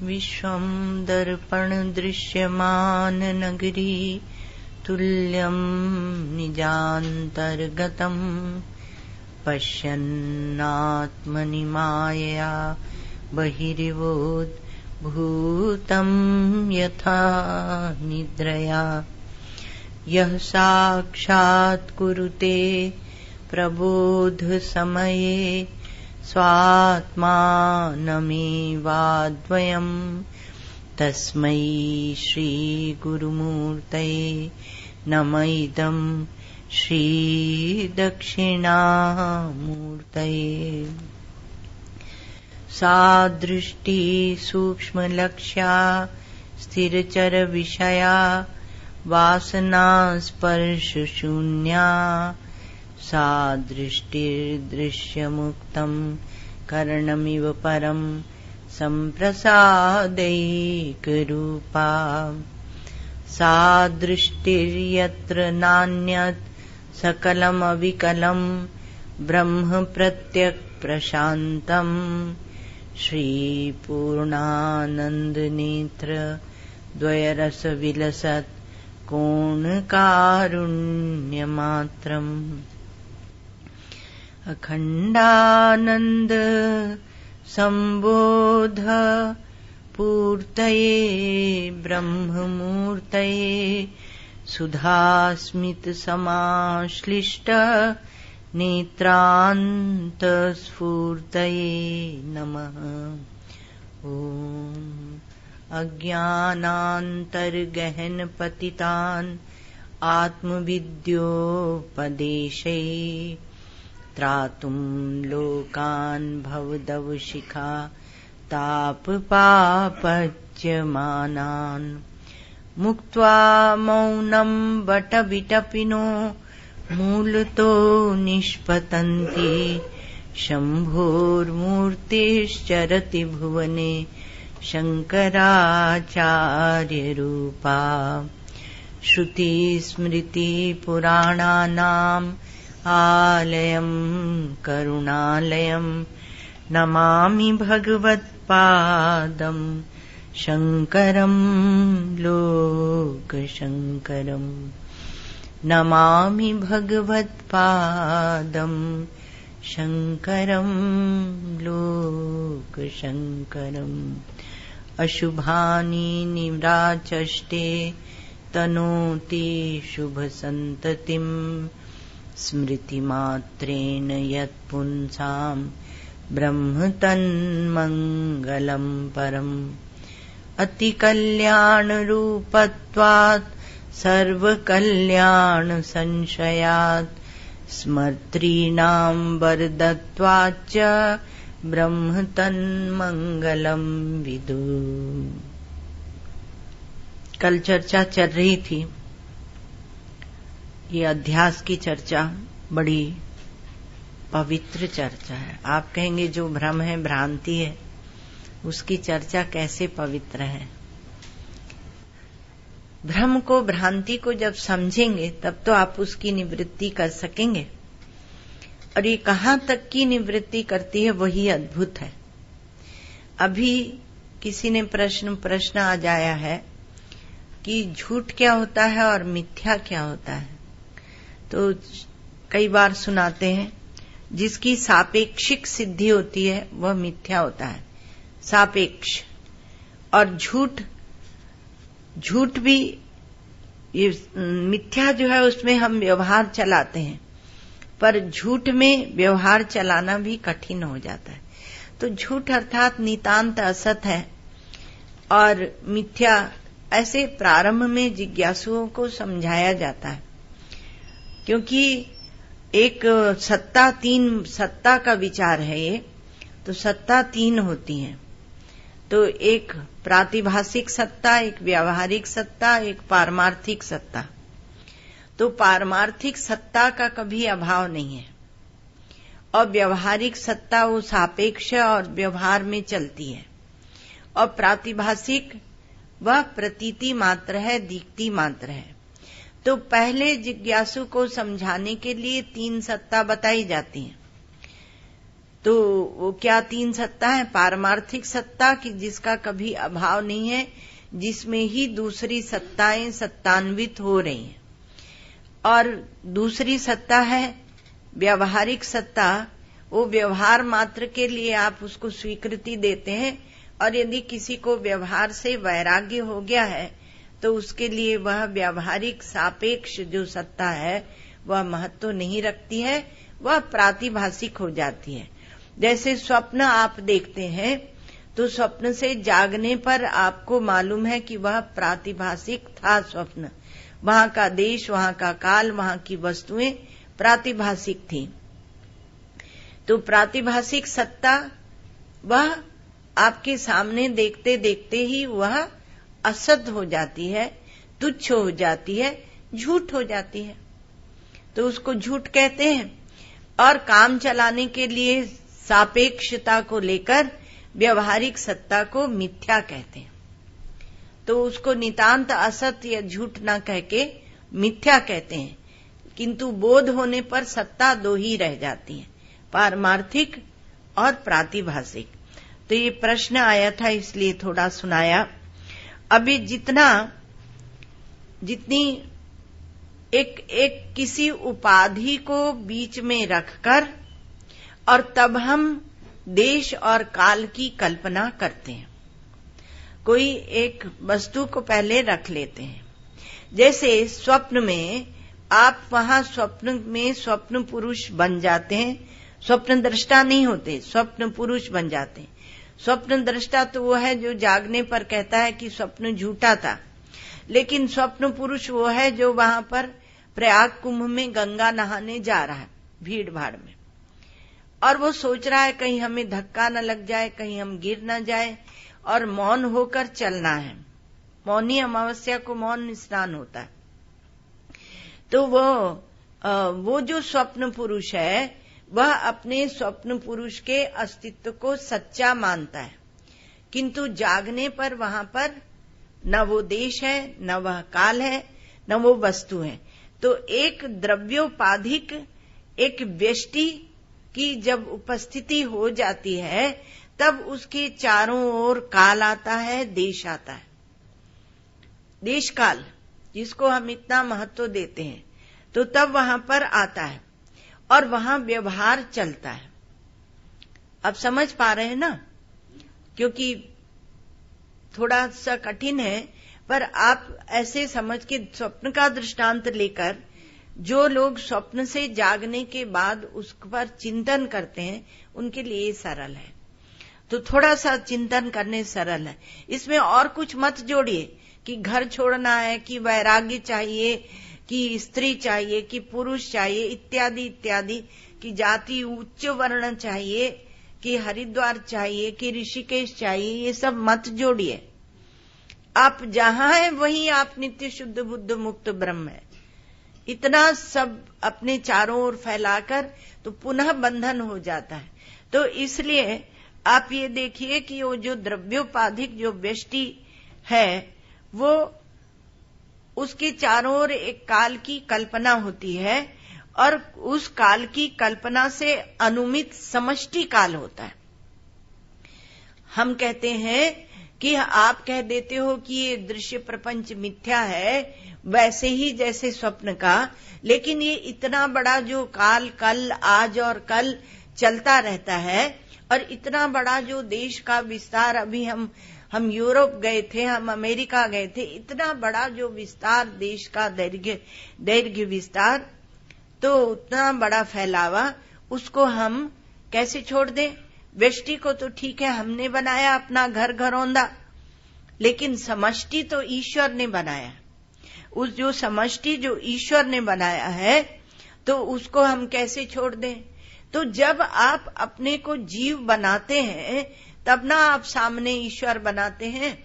विश्वं दर्पणदृश्यमाननगरी तुल्यं निजान्तर्गतं पश्यन्नात्मनि मायया बहिरिवोद्भूतं यथा निद्रया। यः साक्षात् कुरुते प्रबोधसमये स्वात्मानमेवाद्वयम् तस्मै श्रीगुरुमूर्तये नम इदं श्रीदक्षिणामूर्तये। सा दृष्टि सूक्ष्मलक्ष्या स्थिरचरविषया वासनास्पर्शशून्या सा दृष्टिर्दृश्यमुक्तं करणमिव परं सम्प्रसादैकरूपा। सा दृष्टिर्यत्र नान्यत् सकलमविकलं ब्रह्म प्रत्यक्प्रशान्तम् श्रीपूर्णानन्दनेत्र द्वयरसविलसत् कोणकारुण्यमात्रम्। अखण्डानन्द सम्बोध पूर्तये ब्रह्ममूर्तये सुधास्मित समाश्लिष्ट नेत्रान्तस्फूर्तये नमः। ॐ अज्ञानान्तर्गहनपतितान् आत्मविद्योपदेशै त्रातुं लोकान् भवदवशिखा तापपापच्यमानान् मुक्त्वा मौनं वटविटपिनो मूलतो निष्पतन्ति शम्भोर्मूर्तिश्चरति भुवने शङ्कराचार्यरूपा। श्रुतिस्मृतिपुराणानाम् आलयं करुणालयं नमामि भगवत्पादं शङ्करं लोकशङ्करम्। नमामि भगवत्पादं शङ्करं लोकशङ्करम्। अशुभानि निव्राचष्टे तनोति शुभसन्ततिम् स्मृतिमात्रेण यत्पुंसां ब्रह्म तन्मङ्गलं परम्। अतिकल्याणरूपत्वात् सर्वकल्याणसंशयात् स्मर्तॄणां वरदत्वाच्च ब्रह्म तन्मङ्गलं विदु। कल चर्चा चल रही थी, ये अध्यास की चर्चा बड़ी पवित्र चर्चा है। आप कहेंगे जो भ्रम है, भ्रांति है, उसकी चर्चा कैसे पवित्र है। भ्रम को, भ्रांति को जब समझेंगे तब तो आप उसकी निवृत्ति कर सकेंगे। और ये कहाँ तक की निवृत्ति करती है वही अद्भुत है। अभी किसी ने प्रश्न आ जाया है कि झूठ क्या होता है और मिथ्या क्या होता है। तो कई बार सुनाते हैं जिसकी सापेक्षिक सिद्धि होती है वह मिथ्या होता है, सापेक्ष। और झूठ भी, ये मिथ्या जो है उसमें हम व्यवहार चलाते हैं, पर झूठ में व्यवहार चलाना भी कठिन हो जाता है। तो झूठ अर्थात नितांत असत है और मिथ्या ऐसे प्रारंभ में जिज्ञासुओं को समझाया जाता है, क्योंकि एक सत्ता का विचार है ये। तो सत्ता तीन होती है, तो एक प्रातिभासिक सत्ता, एक व्यावहारिक सत्ता, एक पारमार्थिक सत्ता। तो पारमार्थिक सत्ता का कभी अभाव नहीं है और व्यावहारिक सत्ता वो सापेक्ष और व्यवहार में चलती है। और प्रातिभासिक वह प्रतीति मात्र है, दीप्ति मात्र है। तो पहले जिज्ञासु को समझाने के लिए तीन सत्ता बताई जाती है। तो वो क्या 3 सत्ता है? पारमार्थिक सत्ता की जिसका कभी अभाव नहीं है, जिसमें ही दूसरी सत्ताएं सत्तान्वित हो रही हैं। और दूसरी सत्ता है व्यवहारिक सत्ता। वो व्यवहार मात्र के लिए आप उसको स्वीकृति देते हैं, और यदि किसी को व्यवहार से वैराग्य हो गया है तो उसके लिए वह व्यवहारिक सापेक्ष जो सत्ता है वह महत्व नहीं रखती है, वह प्रातिभाषिक हो जाती है। जैसे स्वप्न आप देखते हैं तो स्वप्न से जागने पर आपको मालूम है कि वह प्रातिभाषिक था स्वप्न, वहां का देश, वहां का काल, वहां की वस्तुएं प्रातिभाषिक थी। तो प्रातिभाषिक सत्ता वह आपके सामने देखते देखते ही वह असत हो जाती है, तुच्छ हो जाती है, झूठ हो जाती है, तो उसको झूठ कहते हैं। और काम चलाने के लिए सापेक्षता को लेकर व्यवहारिक सत्ता को मिथ्या कहते हैं। तो उसको नितांत असत या झूठ ना कह के मिथ्या कहते हैं। किंतु बोध होने पर सत्ता 2 ही रह जाती है, पारमार्थिक और प्रातिभाषिक। तो ये प्रश्न आया था इसलिए थोड़ा सुनाया। अभी जितनी एक किसी उपाधि को बीच में रखकर और तब हम देश और काल की कल्पना करते हैं। कोई एक वस्तु को पहले रख लेते हैं, जैसे स्वप्न में आप वहां स्वप्न में स्वप्न पुरुष बन जाते हैं, स्वप्न दृष्टा नहीं होते, स्वप्न पुरुष बन जाते हैं। स्वप्न दृष्टा तो वो है जो जागने पर कहता है कि स्वप्न झूठा था, लेकिन स्वप्न पुरुष वो है जो वहां पर प्रयाग कुंभ में गंगा नहाने जा रहा है भीड़ भाड़ में, और वो सोच रहा है कहीं हमें धक्का न लग जाए, कहीं हम गिर न जाए, और मौन होकर चलना है। मौनी अमावस्या को मौन स्नान होता है। तो वो जो स्वप्न पुरुष है वह अपने स्वप्न पुरुष के अस्तित्व को सच्चा मानता है, किंतु जागने पर वहां पर न वो देश है, न वह काल है, न वो वस्तु है। तो एक द्रव्योपाधिक एक व्यष्टि की जब उपस्थिति हो जाती है तब उसके चारों ओर काल आता है, देश आता है। देश काल जिसको हम इतना महत्व देते हैं, तो तब वहां पर आता है और वहां व्यवहार चलता है। अब समझ पा रहे हैं ना? क्योंकि थोड़ा सा कठिन है, पर आप ऐसे समझ के स्वप्न का दृष्टांत लेकर जो लोग स्वप्न से जागने के बाद उस पर चिंतन करते हैं उनके लिए सरल है। तो थोड़ा सा चिंतन करने सरल है। इसमें और कुछ मत जोड़िए कि घर छोड़ना है, कि वैराग्य चाहिए, कि स्त्री चाहिए, कि पुरुष चाहिए, इत्यादि इत्यादि, कि जाति उच्च वर्ण चाहिए, कि हरिद्वार चाहिए, कि ऋषिकेश चाहिए, ये सब मत जोड़िए। आप जहां हैं वहीं आप नित्य शुद्ध बुद्ध मुक्त ब्रह्म है। इतना सब अपने चारों ओर फैलाकर तो पुनः बंधन हो जाता है। तो इसलिए आप ये देखिए कि वो जो द्रव्योपाधिक जो व्यष्टि है वो उसके चारों ओर एक काल की कल्पना होती है, और उस काल की कल्पना से अनुमित समष्टि काल होता है। हम कहते हैं कि आप कह देते हो कि ये दृश्य प्रपंच मिथ्या है, वैसे ही जैसे स्वप्न का, लेकिन ये इतना बड़ा जो काल कल आज और कल चलता रहता है, और इतना बड़ा जो देश का विस्तार, अभी हम यूरोप गए थे, हम अमेरिका गए थे, इतना बड़ा जो विस्तार देश का दैर्घ्य विस्तार, तो उतना बड़ा फैलावा, उसको हम कैसे छोड़ दें? व्यष्टि को तो ठीक है हमने बनाया अपना घर घरौंदा, लेकिन समष्टि तो ईश्वर ने बनाया। उस जो समष्टि जो ईश्वर ने बनाया है तो उसको हम कैसे छोड़ दें? तो जब आप अपने को जीव बनाते हैं तब ना आप सामने ईश्वर बनाते हैं।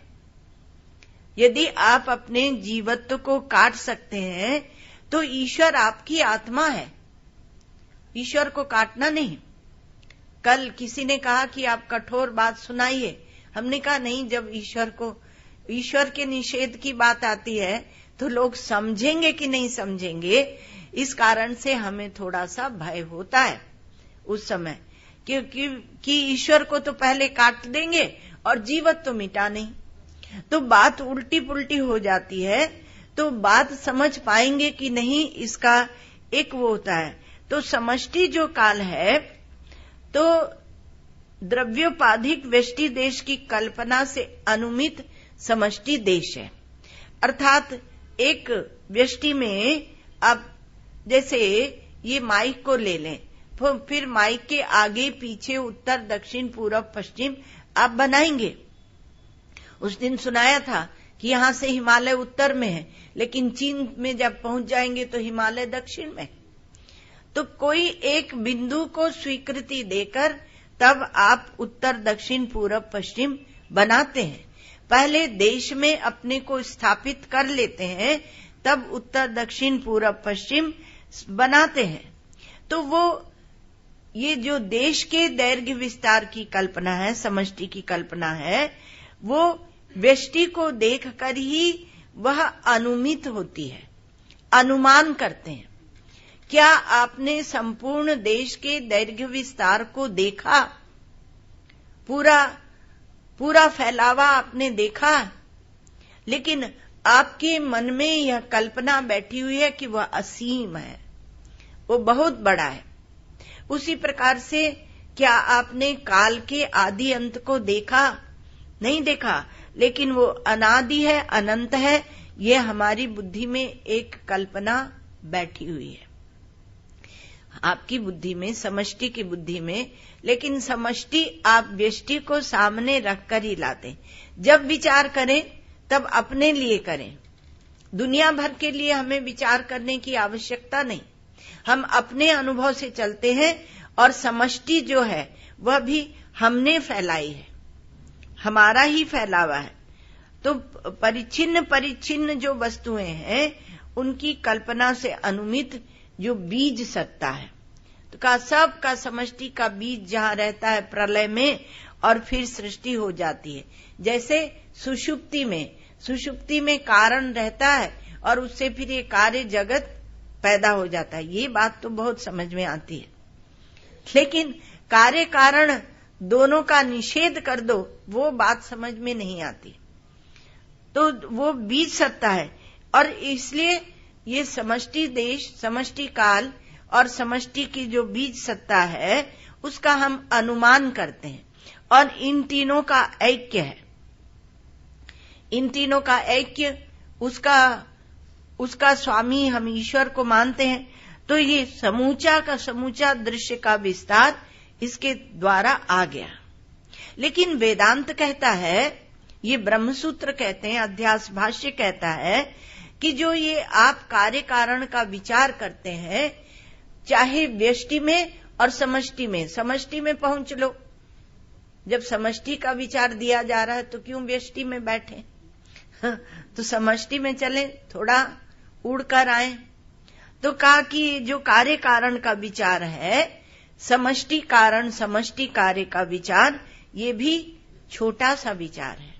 यदि आप अपने जीवत्व को काट सकते हैं तो ईश्वर आपकी आत्मा है, ईश्वर को काटना नहीं। कल किसी ने कहा कि आप कठोर बात सुनाइए, हमने कहा नहीं, जब ईश्वर के निषेध की बात आती है तो लोग समझेंगे कि नहीं समझेंगे, इस कारण से हमें थोड़ा सा भय होता है उस समय कि ईश्वर को तो पहले काट देंगे और जीवत तो मिटा नहीं। तो बात उल्टी पुल्टी हो जाती है। तो बात समझ पाएंगे कि नहीं, इसका एक वो होता है। तो समष्टि जो काल है, तो द्रव्योपाधिक व्यष्टि देश की कल्पना से अनुमित समष्टि देश है। अर्थात एक व्यष्टि में अब जैसे ये माइक को ले लें, फिर माइक के आगे पीछे उत्तर दक्षिण पूर्व पश्चिम आप बनाएंगे। उस दिन सुनाया था कि यहां से हिमालय उत्तर में है, लेकिन चीन में जब पहुंच जाएंगे तो हिमालय दक्षिण में। तो कोई एक बिंदु को स्वीकृति देकर तब आप उत्तर दक्षिण पूर्व पश्चिम बनाते हैं। पहले देश में अपने को स्थापित कर लेते हैं, तब उत्तर दक्षिण पूर्व पश्चिम बनाते हैं। तो वो ये जो देश के दैर्घ्य विस्तार की कल्पना है, समष्टि की कल्पना है, वो व्यष्टि को देखकर ही वह अनुमित होती है, अनुमान करते हैं। क्या आपने संपूर्ण देश के दैर्घ्य विस्तार को देखा? पूरा फैलावा आपने देखा, लेकिन आपके मन में यह कल्पना बैठी हुई है कि वह असीम है, वो बहुत बड़ा है। उसी प्रकार से क्या आपने काल के आदि अंत को देखा? नहीं देखा, लेकिन वो अनादि है, अनंत है, ये हमारी बुद्धि में एक कल्पना बैठी हुई है, आपकी बुद्धि में, समष्टि की बुद्धि में। लेकिन समष्टि आप व्यष्टि को सामने रखकर ही लाते। जब विचार करें तब अपने लिए करें, दुनिया भर के लिए हमें विचार करने की आवश्यकता नहीं। हम अपने अनुभव से चलते हैं, और समष्टि जो है वह भी हमने फैलाई है, हमारा ही फैलावा है। तो परिच्छिन्न जो वस्तुएं हैं, उनकी कल्पना से अनुमित जो बीज सत्ता है, तो का सब का समष्टि का बीज जहां रहता है प्रलय में, और फिर सृष्टि हो जाती है। जैसे सुषुप्ति में कारण रहता है, और उससे फिर ये कार्य जगत पैदा हो जाता है। ये बात तो बहुत समझ में आती है, लेकिन कार्य कारण दोनों का निषेध कर दो, वो बात समझ में नहीं आती। तो वो बीज सत्ता है, और इसलिए ये समष्टि देश, समष्टि काल और समष्टि की जो बीज सत्ता है, उसका हम अनुमान करते हैं। और इन तीनों का ऐक्य है, इन तीनों का ऐक्य, उसका स्वामी हम ईश्वर को मानते हैं। तो ये समूचा का समूचा दृश्य का विस्तार इसके द्वारा आ गया। लेकिन वेदांत कहता है, ये ब्रह्मसूत्र कहते हैं, अध्यास भाष्य कहता है कि जो ये आप कार्य कारण का विचार करते हैं, चाहे व्यष्टि में और समष्टि में पहुंच लो। जब समष्टि का विचार दिया जा रहा है तो क्यों व्यष्टि में बैठे? तो समष्टि में चले, थोड़ा उड़कर आए। तो कहा कि जो कार्य कारण का विचार है, समष्टि कारण समष्टि कार्य का विचार, ये भी छोटा सा विचार है,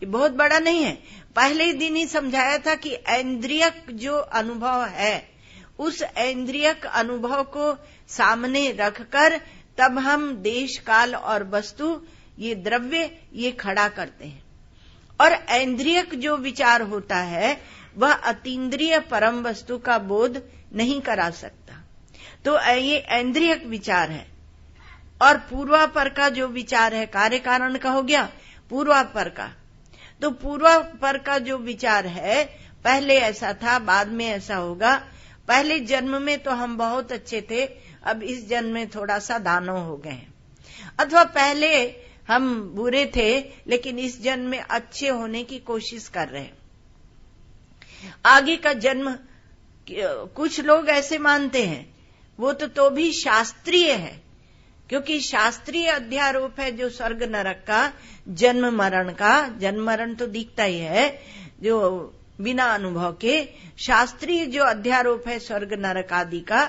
ये बहुत बड़ा नहीं है। पहले ही दिन ही समझाया था कि ऐन्द्रियक जो अनुभव है, उस ऐन्द्रियक अनुभव को सामने रखकर तब हम देश काल और वस्तु, ये द्रव्य, ये खड़ा करते हैं। और ऐन्द्रियक जो विचार होता है, वह अतीन्द्रिय परम वस्तु का बोध नहीं करा सकता। तो ये ऐन्द्रियक विचार है। और पूर्वापर का जो विचार है, कार्य कारण का हो गया, पूर्वापर का। तो पूर्वापर का जो विचार है, पहले ऐसा था, बाद में ऐसा होगा। पहले जन्म में तो हम बहुत अच्छे थे, अब इस जन्म में थोड़ा सा दानव हो गए हैं। अथवा पहले हम बुरे थे, लेकिन इस जन्म में अच्छे होने की कोशिश कर रहे हैं। आगे का जन्म, कुछ लोग ऐसे मानते हैं, वो तो भी शास्त्रीय है, क्योंकि शास्त्रीय अध्यारोप है जो स्वर्ग नरक का, जन्म मरण का। जन्म मरण तो दिखता ही है, जो बिना अनुभव के। शास्त्रीय जो अध्यारोप है स्वर्ग नरक आदि का,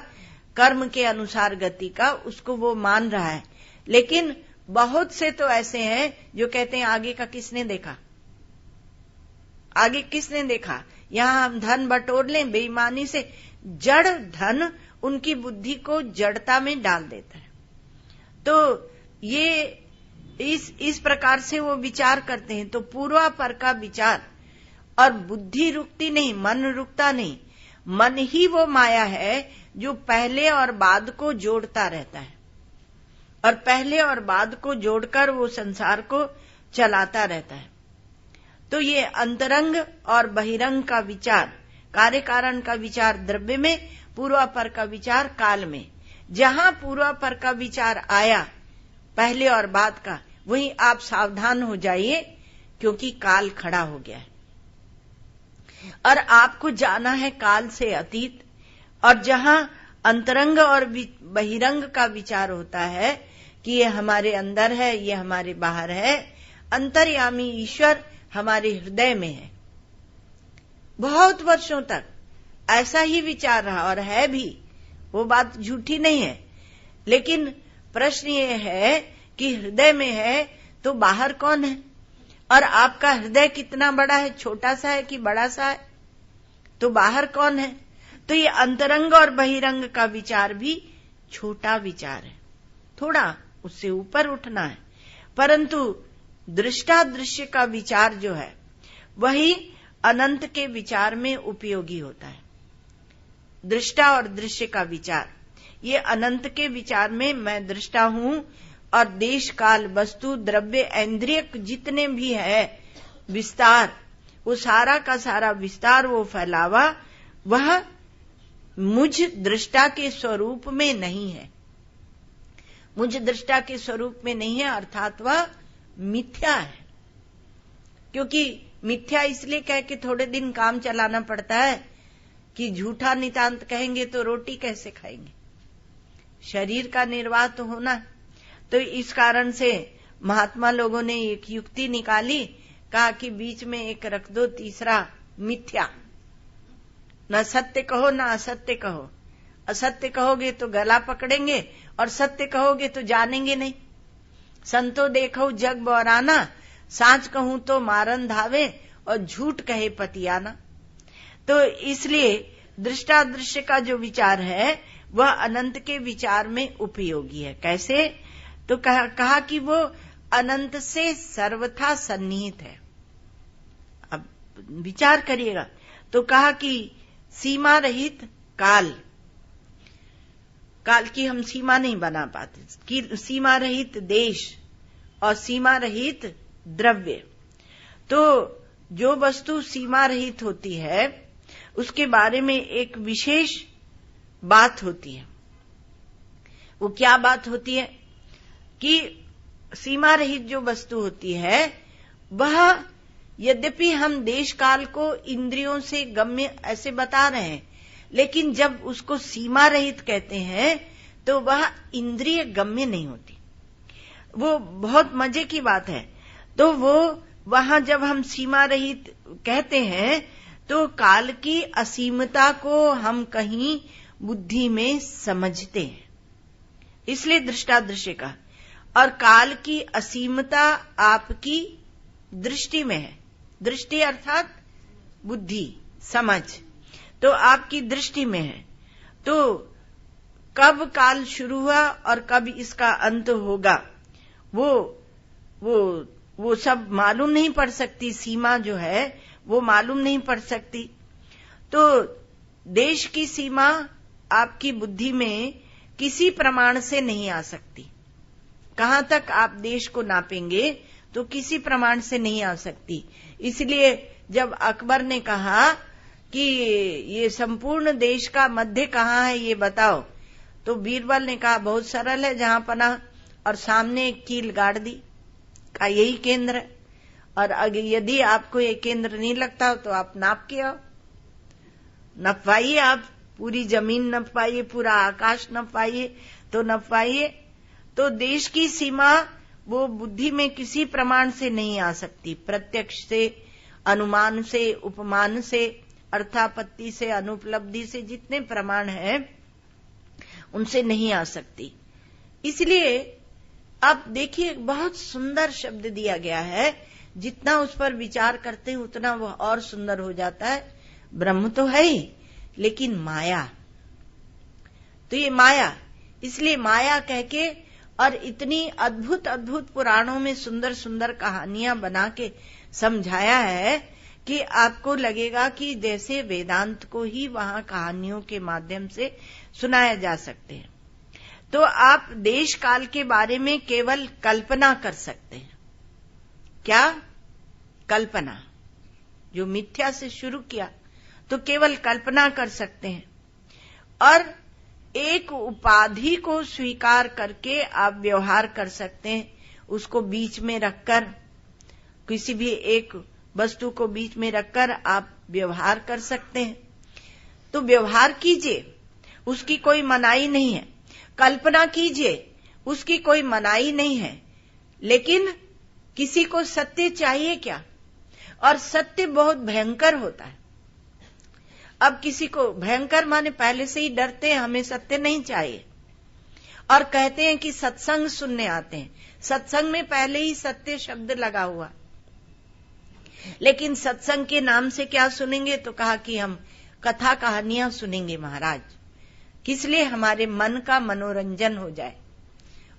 कर्म के अनुसार गति का, उसको वो मान रहा है। लेकिन बहुत से तो ऐसे हैं जो कहते हैं आगे का किसने देखा, आगे किसने देखा, यहां हम धन बटोर लें बेईमानी से। जड़ धन उनकी बुद्धि को जड़ता में डाल देता है। तो ये इस प्रकार से वो विचार करते हैं। तो पूर्वापर का विचार, और बुद्धि रुकती नहीं, मन रुकता नहीं, मन ही वो माया है जो पहले और बाद को जोड़ता रहता है, और पहले और बाद को जोड़कर वो संसार को चलाता रहता है। तो ये अंतरंग और बहिरंग का विचार, कार्य कारण का विचार द्रव्य में, पूर्वापर का विचार काल में। जहां पूर्वापर का विचार आया पहले और बाद का, वहीं आप सावधान हो जाइए, क्योंकि काल खड़ा हो गया है और आपको जाना है काल से अतीत। और जहां अंतरंग और बहिरंग का विचार होता है कि ये हमारे अंदर है, ये हमारे बाहर है, अंतर्यामी ईश्वर हमारे हृदय में है। बहुत वर्षों तक ऐसा ही विचार रहा और है भी, वो बात झूठी नहीं है। लेकिन प्रश्न ये है कि हृदय में है तो बाहर कौन है, और आपका हृदय कितना बड़ा है, छोटा सा है कि बड़ा सा है, तो बाहर कौन है। तो ये अंतरंग और बहिरंग का विचार भी छोटा विचार है, थोड़ा उससे ऊपर उठना है। परंतु दृष्टादृश्य का विचार जो है वही अनंत के विचार में उपयोगी होता है। दृष्टा और दृश्य का विचार, ये अनंत के विचार में मैं दृष्टा हूं, और देश काल वस्तु द्रव्य इंद्रिय जितने भी है विस्तार, वो सारा का सारा विस्तार, वो फैलावा, वह मुझ दृष्टा के स्वरूप में नहीं है। मुझ दृष्टा के स्वरूप में नहीं है, अर्थात वह मिथ्या है। क्योंकि मिथ्या इसलिए कह के थोड़े दिन काम चलाना पड़ता है कि झूठा नितांत कहेंगे तो रोटी कैसे खाएंगे, शरीर का निर्वाह तो होना। तो इस कारण से महात्मा लोगों ने एक युक्ति निकाली, कहा कि बीच में एक रख दो तीसरा मिथ्या, न सत्य कहो न असत्य कहो। असत्य कहोगे तो गला पकड़ेंगे और सत्य कहोगे तो जानेंगे नहीं। संतो देखो जग बौराना, साच कहूं तो मारन धावे और झूठ कहे पतियाना। तो इसलिए दृष्टादृश्य का जो विचार है वह अनंत के विचार में उपयोगी है। कैसे? तो कहा कि वो अनंत से सर्वथा सन्निहित है। अब विचार करिएगा, तो कहा कि सीमा रहित काल, काल की हम सीमा नहीं बना पाते, कि सीमा रहित देश और सीमा रहित द्रव्य। तो जो वस्तु सीमा रहित होती है उसके बारे में एक विशेष बात होती है। वो क्या बात होती है कि सीमा रहित जो वस्तु होती है वह, यद्यपि हम देश काल को इंद्रियों से गम्य ऐसे बता रहे हैं, लेकिन जब उसको सीमा रहित कहते हैं तो वह इंद्रिय गम्य नहीं होती। वो बहुत मजे की बात है। तो वो वहां जब हम सीमा रहित कहते हैं तो काल की असीमता को हम कहीं बुद्धि में समझते हैं, इसलिए दृष्टादृश्य का। और काल की असीमता आपकी दृष्टि में है। दृष्टि अर्थात बुद्धि, समझ, तो आपकी दृष्टि में है। तो कब काल शुरू हुआ और कब इसका अंत होगा वो सब मालूम नहीं पड़ सकती। सीमा जो है वो मालूम नहीं पड़ सकती। तो देश की सीमा आपकी बुद्धि में किसी प्रमाण से नहीं आ सकती। कहां तक आप देश को नापेंगे तो किसी प्रमाण से नहीं आ सकती। इसलिए जब अकबर ने कहा कि ये संपूर्ण देश का मध्य कहाँ है ये बताओ, तो बीरबल ने कहा बहुत सरल है, जहां पना, और सामने एक कील गाड़ दी, का यही केंद्र है। और यदि आपको ये केंद्र नहीं लगता हो तो आप नाप के आओ, नपवाइए, आप पूरी जमीन नपवाइए, पूरा आकाश नपवाइए, तो नपवाइए। तो देश की सीमा वो बुद्धि में किसी प्रमाण से नहीं आ सकती। प्रत्यक्ष से, अनुमान से, उपमान से, अर्थापत्ति से, अनुपलब्धि से, जितने प्रमाण हैं उनसे नहीं आ सकती। इसलिए आप देखिए बहुत सुंदर शब्द दिया गया है, जितना उस पर विचार करते हैं उतना वह और सुंदर हो जाता है। ब्रह्म तो है ही, लेकिन माया, तो ये माया, इसलिए माया कह के और इतनी अद्भुत अद्भुत पुराणों में सुंदर सुंदर कहानियां बना के समझाया है कि आपको लगेगा कि जैसे वेदांत को ही वहां कहानियों के माध्यम से सुनाया जा सकते हैं। तो आप देश काल के बारे में केवल कल्पना कर सकते हैं। क्या? कल्पना। जो मिथ्या से शुरू किया तो केवल कल्पना कर सकते हैं, और एक उपाधि को स्वीकार करके आप व्यवहार कर सकते हैं। उसको बीच में रखकर, किसी भी एक वस्तु को बीच में रखकर आप व्यवहार कर सकते हैं। तो व्यवहार कीजिए, उसकी कोई मनाही नहीं है। कल्पना कीजिए, उसकी कोई मनाही नहीं है। लेकिन किसी को सत्य चाहिए क्या? और सत्य बहुत भयंकर होता है। अब किसी को भयंकर माने पहले से ही डरते हैं, हमें सत्य नहीं चाहिए, और कहते हैं कि सत्संग सुनने आते हैं। सत्संग में पहले ही सत्य शब्द लगा हुआ। लेकिन सत्संग के नाम से क्या सुनेंगे? तो कहा कि हम कथा कहानियां सुनेंगे महाराज। किस लिए? हमारे मन का मनोरंजन हो जाए।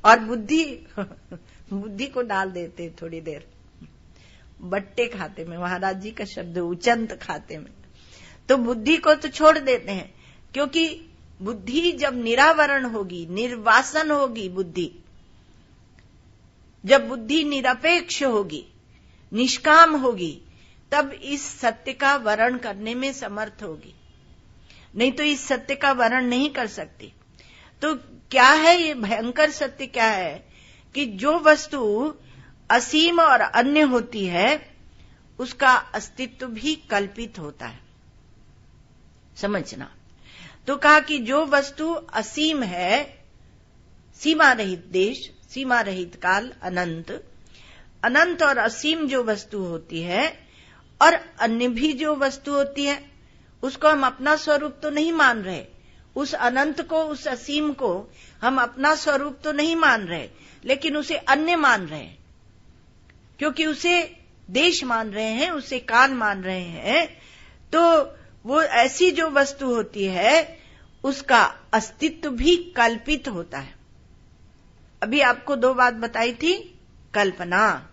और बुद्धि को डाल देते थोड़ी देर बट्टे खाते में, महाराज जी का शब्द उचंत खाते में। तो बुद्धि को तो छोड़ देते हैं, क्योंकि बुद्धि जब निरावरण होगी, निर्वासन होगी बुद्धि, जब बुद्धि निरपेक्ष होगी, निष्काम होगी, तब इस सत्य का वर्ण करने में समर्थ होगी। नहीं तो इस सत्य का वर्ण नहीं कर सकती। तो क्या है ये भयंकर सत्य? क्या है कि जो वस्तु असीम और अन्य होती है उसका अस्तित्व भी कल्पित होता है। समझना। तो कहा कि जो वस्तु असीम है, सीमा रहित देश, सीमा रहित काल, अनंत, अनंत और असीम जो वस्तु होती है, और अन्य भी जो वस्तु होती है, उसको हम अपना स्वरूप तो नहीं मान रहे। उस अनंत को, उस असीम को हम अपना स्वरूप तो नहीं मान रहे, लेकिन उसे अन्य मान रहे हैं, क्योंकि उसे देश मान रहे हैं, उसे काल मान रहे हैं। तो वो ऐसी जो वस्तु होती है उसका अस्तित्व भी कल्पित होता है। अभी आपको दो बात बताई थी, कल्पना।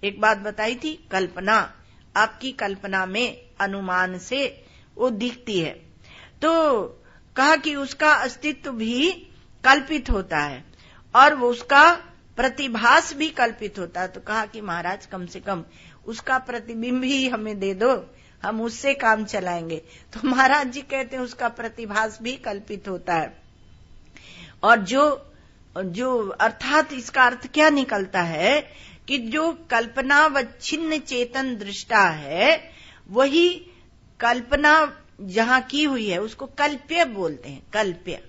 एक बात बताई थी कल्पना, आपकी कल्पना में अनुमान से वो दिखती है। तो कहा कि उसका अस्तित्व भी कल्पित होता है और वो उसका प्रतिभास भी कल्पित होता है। तो कहा कि महाराज कम से कम उसका प्रतिबिंब ही हमें दे दो, हम उससे काम चलाएंगे। तो महाराज जी कहते हैं उसका प्रतिभास भी कल्पित होता है। और जो अर्थात इसका अर्थ क्या निकलता है कि जो कल्पनावच्छिन्न चेतन दृष्टा है, वही कल्पना जहां की हुई है उसको कल्प्य बोलते हैं। कल्प्य,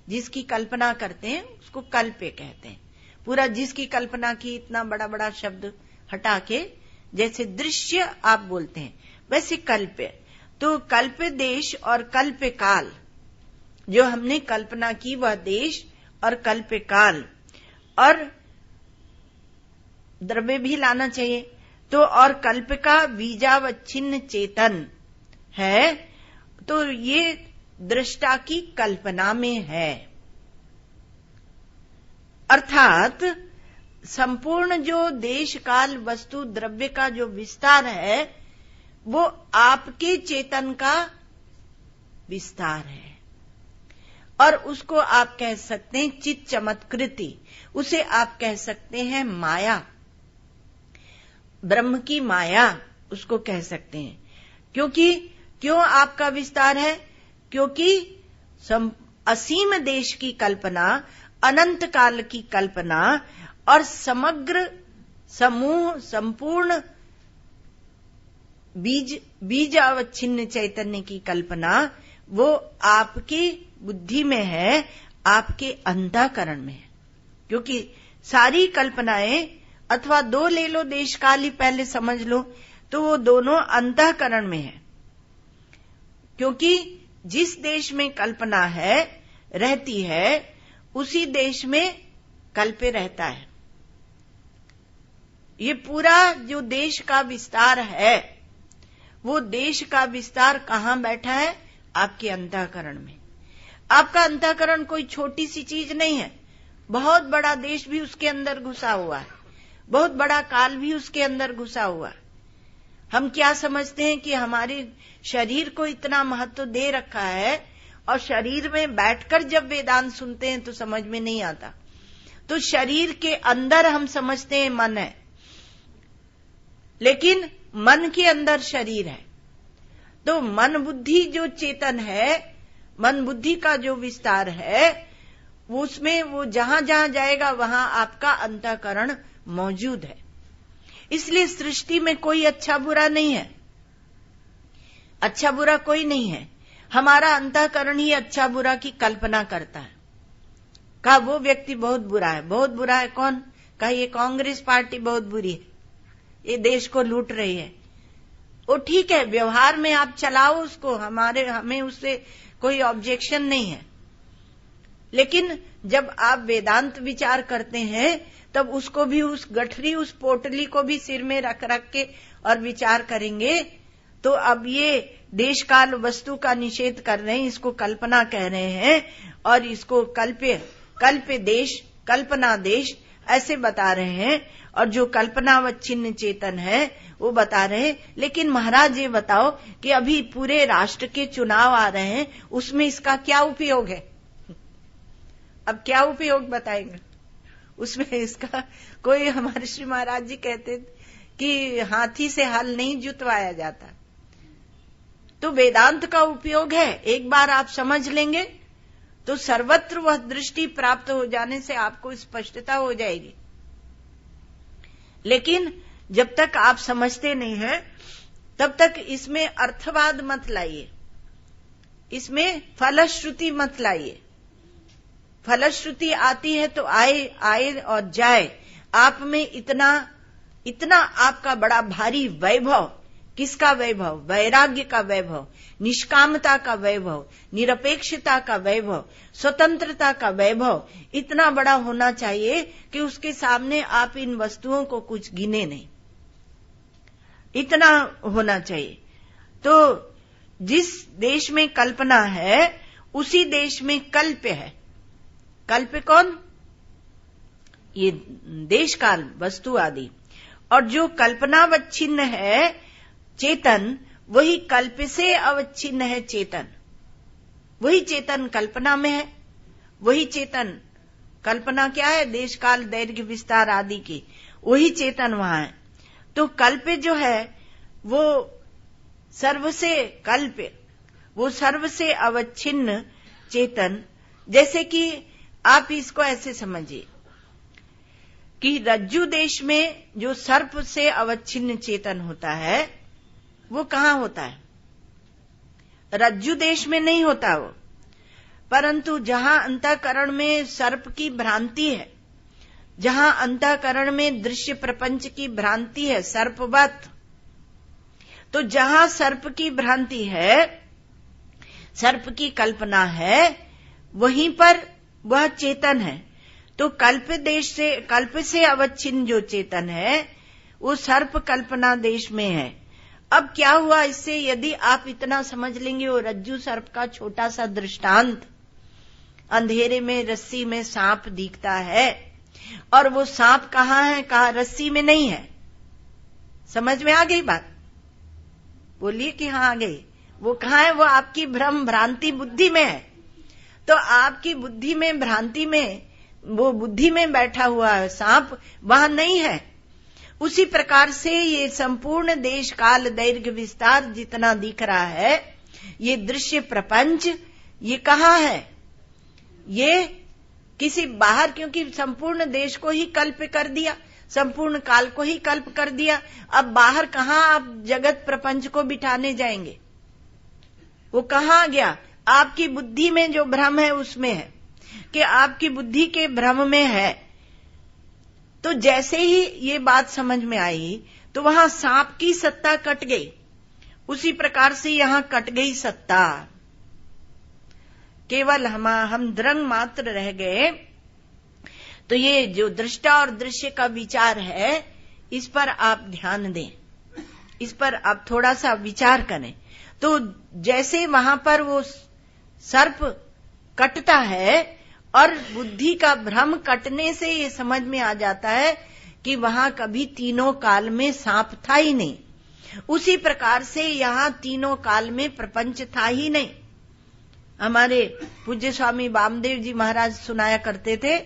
जिसकी कल्पना करते हैं उसको कल्प्य कहते हैं। पूरा जिसकी कल्पना की, इतना बड़ा बड़ा शब्द हटा के जैसे दृश्य आप बोलते हैं, वैसे कल्प्य। तो कल्प्य देश और कल्प्य काल, जो हमने कल्पना की वह देश और कल्प्य काल, और द्रव्य भी लाना चाहिए। तो और कल्प का बीजावच्छिन्न चेतन है, तो ये दृष्टा की कल्पना में है। अर्थात संपूर्ण जो देश काल वस्तु द्रव्य का जो विस्तार है वो आपके चेतन का विस्तार है, और उसको आप कह सकते हैं चित चमत्कृति, उसे आप कह सकते हैं माया, ब्रह्म की माया उसको कह सकते हैं। क्यों आपका विस्तार है? क्योंकि असीम देश की कल्पना, अनंत काल की कल्पना और समग्र समूह संपूर्ण बीजावच्छिन्न चैतन्य की कल्पना वो आपकी बुद्धि में है, आपके अंतःकरण में है। क्योंकि सारी कल्पनाएं, अथवा दो ले लो, देश काल ही पहले समझ लो, तो वो दोनों अंतःकरण में है। क्योंकि जिस देश में कल्पना है, रहती है, उसी देश में कल्प्य रहता है। ये पूरा जो देश का विस्तार है, वो देश का विस्तार कहां बैठा है? आपके अंतःकरण में। आपका अंतःकरण कोई छोटी सी चीज नहीं है, बहुत बड़ा देश भी उसके अंदर घुसा हुआ है, बहुत बड़ा काल भी उसके अंदर घुसा हुआ है। हम क्या समझते हैं कि हमारे शरीर को इतना महत्व दे रखा है, और शरीर में बैठकर जब वेदांत सुनते हैं तो समझ में नहीं आता। तो शरीर के अंदर हम समझते हैं मन है, लेकिन मन के अंदर शरीर है। तो मन बुद्धि जो चेतन है, मन बुद्धि का जो विस्तार है, उसमें वो जहां जहां जाएगा वहां आपका अंतःकरण मौजूद है। इसलिए सृष्टि में कोई अच्छा बुरा नहीं है, अच्छा बुरा कोई नहीं है। हमारा अंतःकरण ही अच्छा बुरा की कल्पना करता है। कहा वो व्यक्ति बहुत बुरा है, बहुत बुरा है। कौन? कहा ये कांग्रेस पार्टी बहुत बुरी है, ये देश को लूट रही है। वो ठीक है, व्यवहार में आप चलाओ उसको, हमें उससे कोई ऑब्जेक्शन नहीं है। लेकिन जब आप वेदांत विचार करते हैं तब उसको भी, उस गठरी, उस पोटली को भी सिर में रख रख के और विचार करेंगे। तो अब ये देश काल वस्तु का निषेध कर रहे हैं, इसको कल्पना कह रहे हैं, और इसको कल्प देश, कल्पना देश ऐसे बता रहे हैं। और जो कल्पनावच्छिन्न चेतन है वो बता रहे हैं। लेकिन महाराज ये बताओ कि अभी पूरे राष्ट्र के चुनाव आ रहे हैं, उसमें इसका क्या उपयोग है? अब क्या उपयोग बताएंगे उसमें इसका? कोई हमारे श्री महाराज जी कहते कि हाथी से हल नहीं जुतवाया जाता। तो वेदांत का उपयोग है, एक बार आप समझ लेंगे तो सर्वत्र वह दृष्टि प्राप्त हो जाने से आपको स्पष्टता हो जाएगी। लेकिन जब तक आप समझते नहीं हैं तब तक इसमें अर्थवाद मत लाइए, इसमें फलश्रुति मत लाइए। फलश्रुति आती है तो आए और जाए। आप में इतना आपका बड़ा भारी वैभव, किसका वैभव? वैराग्य का वैभव, निष्कामता का वैभव, निरपेक्षता का वैभव, स्वतंत्रता का वैभव इतना बड़ा होना चाहिए कि उसके सामने आप इन वस्तुओं को कुछ गिने नहीं, इतना होना चाहिए। तो जिस देश में कल्पना है उसी देश में कल्प है। कल्प कौन? ये देश काल वस्तु आदि। और जो कल्पनावच्छिन्न है चेतन, वही कल्प से अवच्छिन्न है चेतन। वही चेतन कल्पना में है, वही चेतन, कल्पना क्या है? देश काल दैर्घ्य विस्तार आदि की, वही चेतन वहां है। तो कल्प जो है वो सर्व से कल्प, वो सर्व से अवच्छिन्न चेतन। जैसे कि आप इसको ऐसे समझिए कि रज्जु देश में जो सर्प से अवच्छिन्न चेतन होता है वो कहां होता है? रज्जु देश में नहीं होता वो, परंतु जहां अंतःकरण में सर्प की भ्रांति है, जहां अंतःकरण में दृश्य प्रपंच की भ्रांति है सर्पवत, तो जहां सर्प की भ्रांति है, सर्प की कल्पना है, वहीं पर वह चेतन है। तो कल्प से अवच्छिन्न जो चेतन है वो सर्प कल्पना देश में है। अब क्या हुआ इससे? यदि आप इतना समझ लेंगे, वो रज्जु सर्प का छोटा सा दृष्टांत, अंधेरे में रस्सी में सांप दिखता है, और वो सांप कहाँ है? कहा रस्सी में नहीं है। समझ में आ गई बात? बोलिए कि हाँ आ गई। वो कहाँ है? वो आपकी भ्रम भ्रांति बुद्धि में है। तो आपकी बुद्धि में, भ्रांति में, वो बुद्धि में बैठा हुआ है सांप, वहां नहीं है। उसी प्रकार से ये संपूर्ण देश काल दैर्घ्य विस्तार जितना दिख रहा है, ये दृश्य प्रपंच, ये कहाँ है? ये किसी बाहर, क्योंकि संपूर्ण देश को ही कल्प कर दिया, संपूर्ण काल को ही कल्प कर दिया। अब बाहर कहाँ आप जगत प्रपंच को बिठाने जाएंगे? वो कहाँ गया? आपकी बुद्धि में जो भ्रम है उसमें है, कि आपकी बुद्धि के भ्रम में है। तो जैसे ही ये बात समझ में आई तो वहां सांप की सत्ता कट गई, उसी प्रकार से यहां कट गई सत्ता। केवल हम द्रंग मात्र रह गए। तो ये जो दृष्टा और दृश्य का विचार है, इस पर आप ध्यान दें, इस पर आप थोड़ा सा विचार करें। तो जैसे वहां पर वो सर्प कटता है और बुद्धि का भ्रम कटने से ये समझ में आ जाता है कि वहां कभी तीनों काल में सांप था ही नहीं। उसी प्रकार से यहां तीनों काल में प्रपंच था ही नहीं। हमारे पूज्य स्वामी वामदेव जी महाराज सुनाया करते थे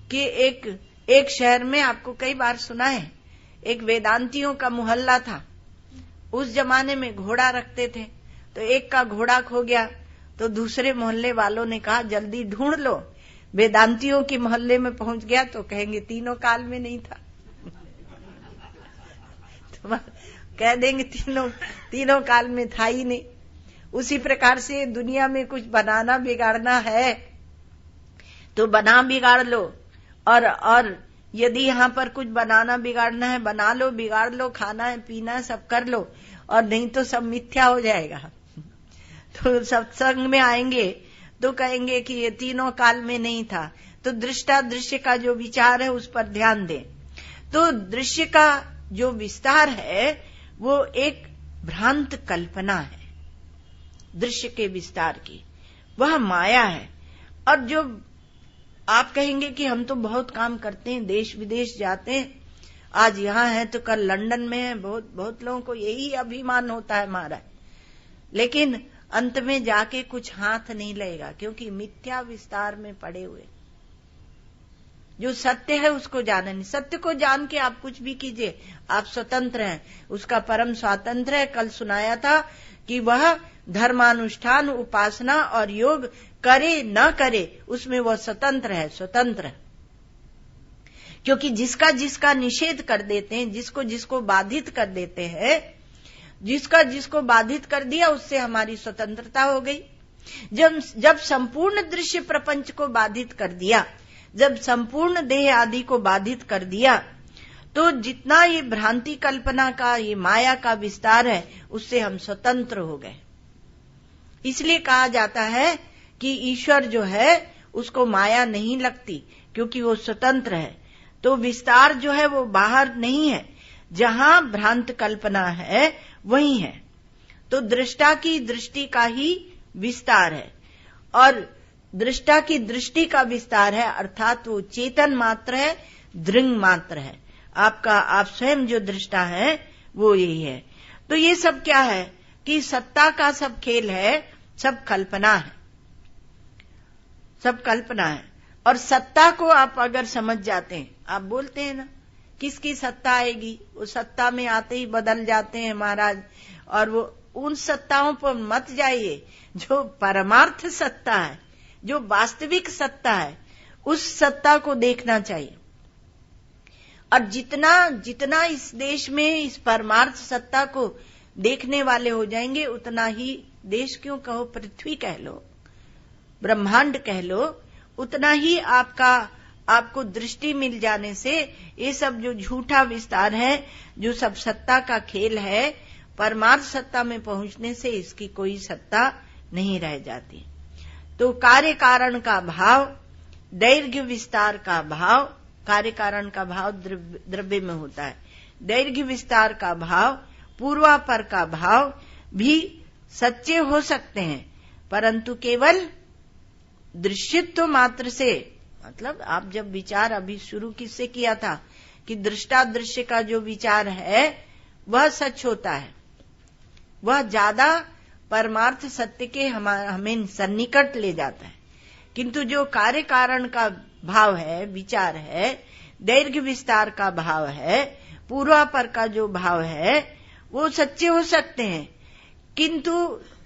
कि एक शहर में, आपको कई बार सुना है, एक वेदांतियों का मोहल्ला था। उस जमाने में घोड़ा रखते थे, तो एक का घोड़ा खो गया तो दूसरे मोहल्ले वालों ने कहा जल्दी ढूंढ लो। वेदांतियों के मोहल्ले में पहुंच गया तो कहेंगे तीनों काल में नहीं था। तो कह देंगे तीनों काल में था ही नहीं। उसी प्रकार से दुनिया में कुछ बनाना बिगाड़ना है तो बना बिगाड़ लो, और यदि यहाँ पर कुछ बनाना बिगाड़ना है बना लो, बिगाड़ लो, खाना है पीना है सब कर लो, और नहीं तो सब मिथ्या हो जाएगा। तो सत्संग में आएंगे तो कहेंगे कि ये तीनों काल में नहीं था। तो दृष्टा दृश्य का जो विचार है उस पर ध्यान दें। तो दृश्य का जो विस्तार है वो एक भ्रांत कल्पना है। दृश्य के विस्तार की वह माया है। और जो आप कहेंगे कि हम तो बहुत काम करते हैं, देश विदेश जाते हैं, आज यहां है तो कल लंदन में है, बहुत लोगों को यही अभिमान होता है हमारा, लेकिन अंत में जाके कुछ हाथ नहीं लगेगा, क्योंकि मिथ्या विस्तार में पड़े हुए। जो सत्य है उसको जाने नहीं। सत्य को जान के आप कुछ भी कीजिए, आप स्वतंत्र हैं, उसका परम स्वातंत्र है। कल सुनाया था कि वह धर्मानुष्ठान, उपासना और योग करे न करे उसमें वह स्वतंत्र है, स्वतंत्र है। क्योंकि जिसका जिसका निषेध कर देते हैं, जिसको जिसको बाधित कर देते हैं, जिसका जिसको बाधित कर दिया उससे हमारी स्वतंत्रता हो गई। जब संपूर्ण दृश्य प्रपंच को बाधित कर दिया, जब संपूर्ण देह आदि को बाधित कर दिया, तो जितना ये भ्रांति कल्पना का, ये माया का विस्तार है, उससे हम स्वतंत्र हो गए। इसलिए कहा जाता है कि ईश्वर जो है उसको माया नहीं लगती, क्योंकि वो स्वतंत्र है। तो विस्तार जो है वो बाहर नहीं है, जहां भ्रांत कल्पना है वही है। तो दृष्टा की दृष्टि का ही विस्तार है, और दृष्टा की दृष्टि का विस्तार है, अर्थात वो चेतन मात्र है, दृंग मात्र है। आप स्वयं जो दृष्टा है वो यही है। तो ये सब क्या है कि सत्ता का सब खेल है, सब कल्पना है, सब कल्पना है। और सत्ता को आप अगर समझ जाते हैं, आप बोलते हैं ना किसकी सत्ता आएगी, वो सत्ता में आते ही बदल जाते हैं महाराज। और वो उन सत्ताओं पर मत जाइए, जो परमार्थ सत्ता है, जो वास्तविक सत्ता है, उस सत्ता को देखना चाहिए। और जितना इस देश में इस परमार्थ सत्ता को देखने वाले हो जाएंगे, उतना ही देश क्यों कहो, पृथ्वी कह लो, ब्रह्मांड कह लो, उतना ही आपको दृष्टि मिल जाने से ये सब जो झूठा विस्तार है, जो सब सत्ता का खेल है, परमार्थ सत्ता में पहुंचने से इसकी कोई सत्ता नहीं रह जाती। तो कार्य कारण का भाव, दैर्घ्य विस्तार का भाव, कार्य कारण का भाव द्रव्य में होता है, दैर्घ्य विस्तार का भाव, पूर्वापर का भाव भी सच्चे हो सकते हैं, परंतु केवल दृश्यत्व मात्र से। मतलब आप जब विचार अभी शुरू किससे किया था कि दृष्टा दृश्य का जो विचार है वह सच होता है, वह ज्यादा परमार्थ सत्य के हमें सन्निकट ले जाता है। किंतु जो कार्य कारण का भाव है, विचार है, दैर्घ्य विस्तार का भाव है, पूर्वापर का जो भाव है, वो सच्चे हो सकते हैं, किंतु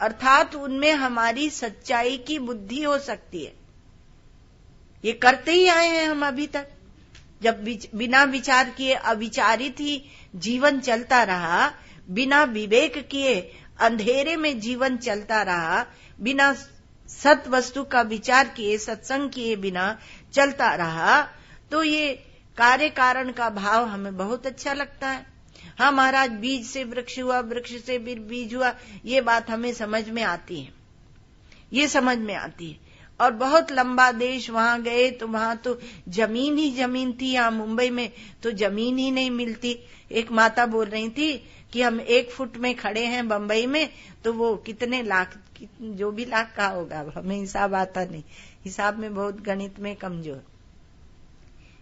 अर्थात उनमें हमारी सच्चाई की बुद्धि हो सकती है। ये करते ही आए हैं हम अभी तक। जब बिना विचार किए अविचारित ही जीवन चलता रहा, बिना विवेक किए अंधेरे में जीवन चलता रहा, बिना सत वस्तु का विचार किए, सत्संग किए बिना चलता रहा, तो ये कार्य कारण का भाव हमें बहुत अच्छा लगता है। हाँ महाराज, बीज से वृक्ष हुआ, वृक्ष से बीज हुआ, ये बात हमें समझ में आती है, ये समझ में आती है। और बहुत लंबा देश, वहां गए तो वहां तो जमीन ही जमीन थी। यहाँ मुंबई में तो जमीन ही नहीं मिलती। एक माता बोल रही थी कि हम 1 फुट में खड़े हैं बंबई में, तो वो कितने लाख, जो भी लाख का होगा, हमें हिसाब आता नहीं, हिसाब में बहुत गणित में कमजोर,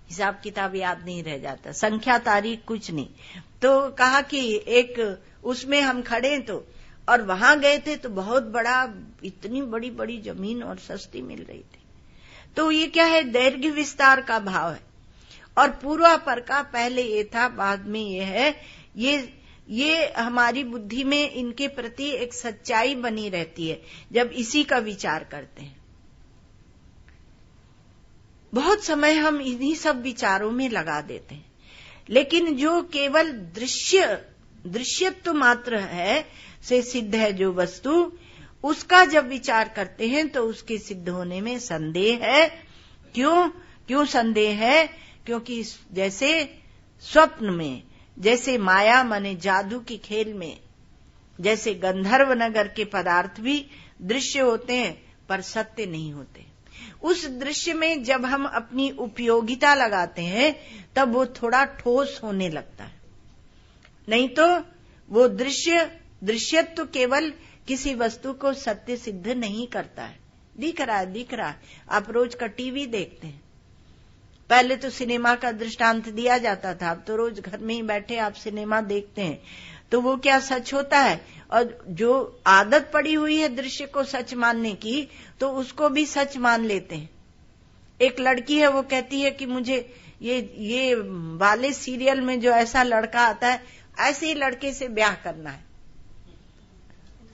हिसाब किताब याद नहीं रह जाता, संख्या तारीख कुछ नहीं। तो कहा कि एक उसमें हम खड़े तो, और वहां गए थे तो बहुत बड़ा, इतनी बड़ी बड़ी जमीन और सस्ती मिल रही थी। तो ये क्या है, दैर्घ्य विस्तार का भाव है। और पूर्वापर का पहले ये था, बाद में ये है। ये हमारी बुद्धि में इनके प्रति एक सच्चाई बनी रहती है जब इसी का विचार करते हैं। बहुत समय हम इन्हीं सब विचारों में लगा देते हैं, लेकिन जो केवल दृश्यत्व मात्र है से सिद्ध है जो वस्तु, उसका जब विचार करते हैं तो उसके सिद्ध होने में संदेह है। क्यों संदेह है? क्योंकि जैसे स्वप्न में, जैसे माया माने जादू की खेल में, जैसे गंधर्व नगर के पदार्थ भी दृश्य होते हैं पर सत्य नहीं होते। उस दृश्य में जब हम अपनी उपयोगिता लगाते हैं तब वो थोड़ा ठोस होने लगता है, नहीं तो वो दृश्यत्व केवल किसी वस्तु को सत्य सिद्ध नहीं करता है। दिख रहा है। आप रोज का टीवी देखते हैं, पहले तो सिनेमा का दृष्टांत दिया जाता था, अब तो रोज घर में ही बैठे आप सिनेमा देखते हैं, तो वो क्या सच होता है? और जो आदत पड़ी हुई है दृश्य को सच मानने की, तो उसको भी सच मान लेते हैं। एक लड़की है, वो कहती है कि मुझे ये वाले सीरियल में जो ऐसा लड़का आता है, ऐसे ही लड़के से ब्याह करना है।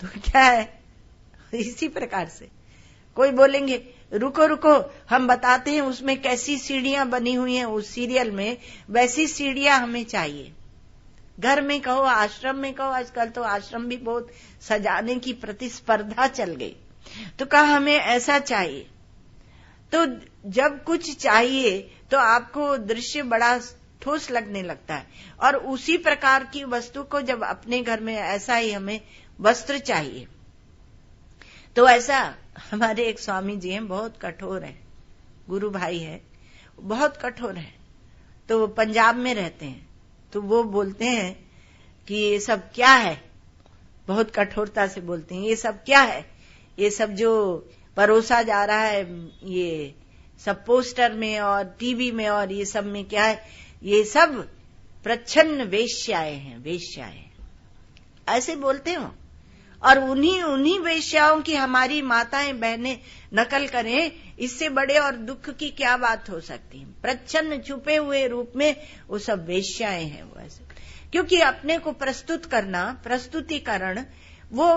तो क्या है, इसी प्रकार से कोई बोलेंगे रुको हम बताते हैं उसमें कैसी सीढ़ियां बनी हुई हैं, उस सीरियल में वैसी सीढ़ियां हमें चाहिए। घर में कहो, आश्रम में कहो, आजकल तो आश्रम भी बहुत सजाने की प्रतिस्पर्धा चल गई, तो कहा हमें ऐसा चाहिए। तो जब कुछ चाहिए तो आपको दृश्य बड़ा ठोस लगने लगता है, और उसी प्रकार की वस्तु को जब अपने घर में ऐसा ही हमें वस्त्र चाहिए। तो ऐसा हमारे एक स्वामी जी हैं, बहुत कठोर है, गुरु भाई है, बहुत कठोर है। तो वो पंजाब में रहते हैं, तो वो बोलते हैं कि ये सब क्या है, बहुत कठोरता से बोलते हैं, ये सब क्या है, ये सब जो परोसा जा रहा है, ये सब पोस्टर में और टीवी में और ये सब में क्या है, ये सब प्रच्छन्न वेश्याएं हैं, वेश्याएं ऐसे बोलते हो। और उन्हीं वेश्याओं की हमारी माताएं बहनें नकल करें, इससे बड़े और दुख की क्या बात हो सकती है। प्रच्छन्न छुपे हुए रूप में वो सब वेश्याएं हैं वो ऐसे, क्योंकि अपने को प्रस्तुत करना, प्रस्तुतिकरण, वो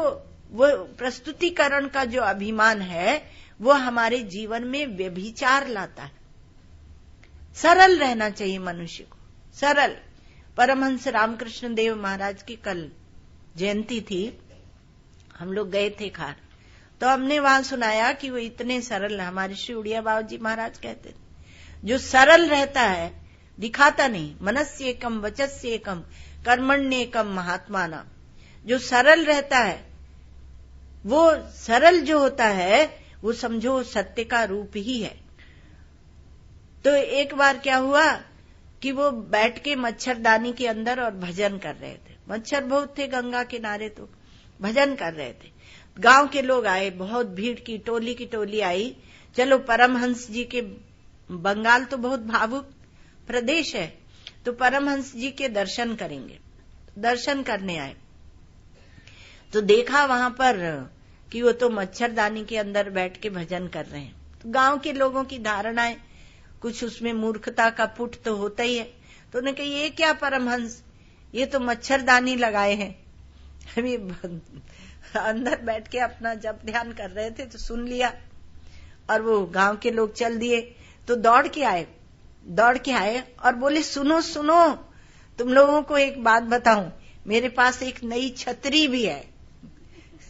प्रस्तुतिकरण का जो अभिमान है वो हमारे जीवन में व्यभिचार लाता है। सरल रहना चाहिए मनुष्य को, सरल। परमहंस रामकृष्ण देव महाराज की कल जयंती थी, हम लोग गए थे खार, तो हमने वहां सुनाया कि वो इतने सरल, हमारे श्री उड़िया बाबू जी महाराज कहते थे, जो सरल रहता है दिखाता नहीं, मनस्य एकम वचस्य एकम कर्मण्य एकम महात्माना। जो सरल रहता है, वो सरल जो होता है वो समझो सत्य का रूप ही है। तो एक बार क्या हुआ कि वो बैठ के मच्छरदानी के अंदर और भजन कर रहे थे। मच्छर बहुत थे गंगा किनारे, तो भजन कर रहे थे। गांव के लोग आए, बहुत भीड़ की टोली आई। चलो परमहंस जी के, बंगाल तो बहुत भावुक प्रदेश है, तो परमहंस जी के दर्शन करेंगे। दर्शन करने आए तो देखा वहां पर कि वो तो मच्छरदानी के अंदर बैठ के भजन कर रहे हैं। तो गांव के लोगों की धारणाएं, कुछ उसमें मूर्खता का पुट तो होता ही है। तो उन्होंने कहा ये क्या परमहंस, ये तो मच्छरदानी लगाए हैं। अभी अंदर बैठ के अपना जप ध्यान कर रहे थे तो सुन लिया, और वो गांव के लोग चल दिए। तो दौड़ के आए और बोले सुनो तुम लोगों को एक बात बताऊं, मेरे पास एक नई छतरी भी है।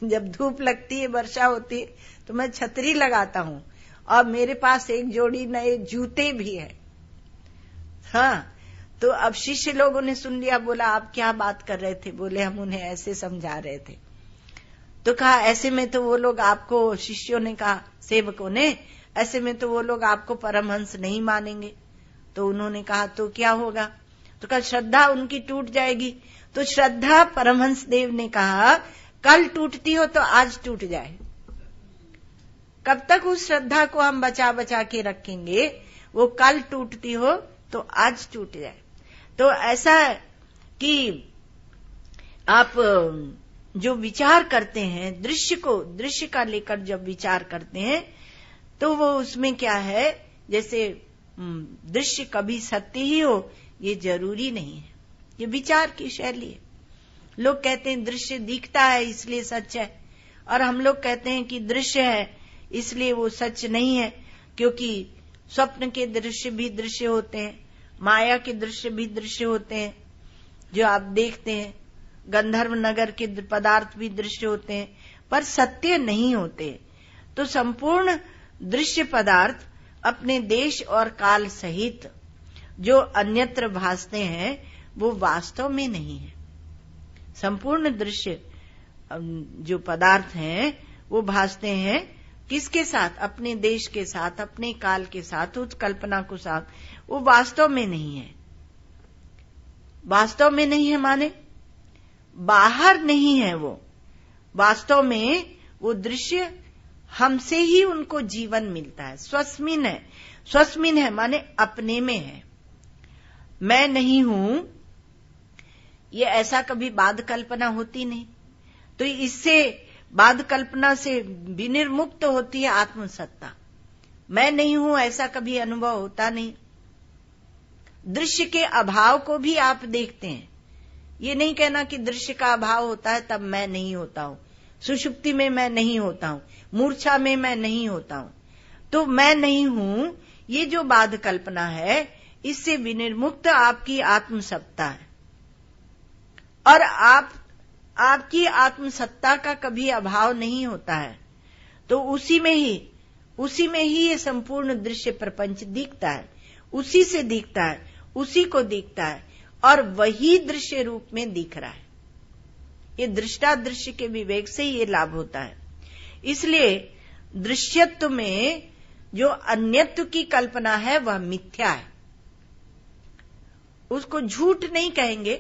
जब धूप लगती है, वर्षा होती है, तो मैं छतरी लगाता हूं, और मेरे पास एक जोड़ी नए जूते भी है। हाँ, तो अब शिष्य लोगों ने सुन लिया, बोला आप क्या बात कर रहे थे? बोले हम उन्हें ऐसे समझा रहे थे। तो कहा ऐसे में तो वो लोग आपको, शिष्यों ने कहा, सेवकों ने, ऐसे में तो वो लोग आपको परमहंस नहीं मानेंगे। तो उन्होंने कहा तो क्या होगा? तो कहा श्रद्धा उनकी टूट जाएगी। तो श्रद्धा, परमहंस देव ने कहा कल टूटती हो तो आज टूट जाए। कब तक उस श्रद्धा को हम बचा बचा के रखेंगे? वो कल टूटती हो तो आज टूट जाए। तो ऐसा कि आप जो विचार करते हैं, दृश्य का लेकर जब विचार करते हैं तो वो उसमें क्या है, जैसे दृश्य कभी सत्य ही हो ये जरूरी नहीं है। ये विचार की शैली है। लोग कहते हैं दृश्य दिखता है इसलिए सच है, और हम लोग कहते हैं कि दृश्य है इसलिए वो सच नहीं है, क्योंकि स्वप्न के दृश्य भी दृश्य होते हैं, माया के दृश्य भी दृश्य होते हैं जो आप देखते हैं, गंधर्व नगर के पदार्थ भी दृश्य होते हैं, पर सत्य नहीं होते। तो संपूर्ण दृश्य पदार्थ अपने देश और काल सहित जो अन्यत्र भासते हैं वो वास्तव में नहीं है। संपूर्ण दृश्य जो पदार्थ हैं वो भासते हैं किसके साथ? अपने देश के साथ, अपने काल के साथ, उस कल्पना को साथ। वो वास्तव में नहीं है। वास्तव में नहीं है माने बाहर नहीं है वो। वास्तव में वो दृश्य हमसे ही उनको जीवन मिलता है, स्वस्मिन है। स्वस्मिन है माने अपने में है, मैं नहीं हूं, ये ऐसा कभी बाद कल्पना होती नहीं। तो इससे बाद कल्पना से विनिर्मुक्त होती है आत्मसत्ता। मैं नहीं हूं ऐसा कभी अनुभव होता नहीं। दृश्य के अभाव को भी आप देखते हैं। ये नहीं कहना कि दृश्य का अभाव होता है तब मैं नहीं होता हूं, सुषुप्ति में मैं नहीं होता हूं, मूर्छा में मैं नहीं होता हूं। तो मैं नहीं हूं ये जो बाद कल्पना है, इससे विनिर्मुक्त आपकी आत्मसत्ता है। और आपकी आत्मसत्ता का कभी अभाव नहीं होता है। तो उसी में ही ये संपूर्ण दृश्य प्रपंच दिखता है, उसी से दिखता है, उसी को दिखता है, और वही दृश्य रूप में दिख रहा है। ये दृष्टा दृश्य के विवेक से ये लाभ होता है। इसलिए दृश्यत्व में जो अन्यत्व की कल्पना है वह मिथ्या है। उसको झूठ नहीं कहेंगे,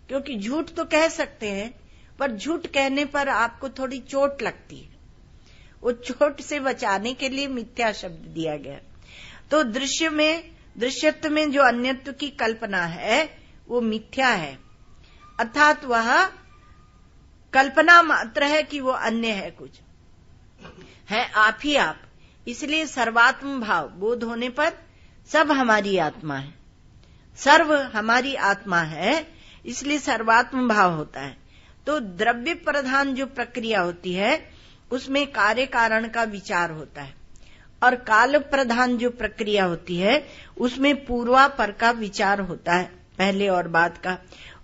क्योंकि झूठ तो कह सकते हैं, पर झूठ कहने पर आपको थोड़ी चोट लगती है। वो चोट से बचाने के लिए मिथ्या शब्द दिया गया। तो दृश्यत्व में जो अन्यत्व की कल्पना है वो मिथ्या है, अर्थात वह कल्पना मात्र है कि वो अन्य है, कुछ है आप ही आप। इसलिए सर्वात्म भाव बोध होने पर सब हमारी आत्मा है, सर्व हमारी आत्मा है, इसलिए सर्वात्म भाव होता है। तो द्रव्य प्रधान जो प्रक्रिया होती है उसमें कार्य कारण का विचार होता है, और काल प्रधान जो प्रक्रिया होती है उसमें पूर्वापर का विचार होता है, पहले और बाद का।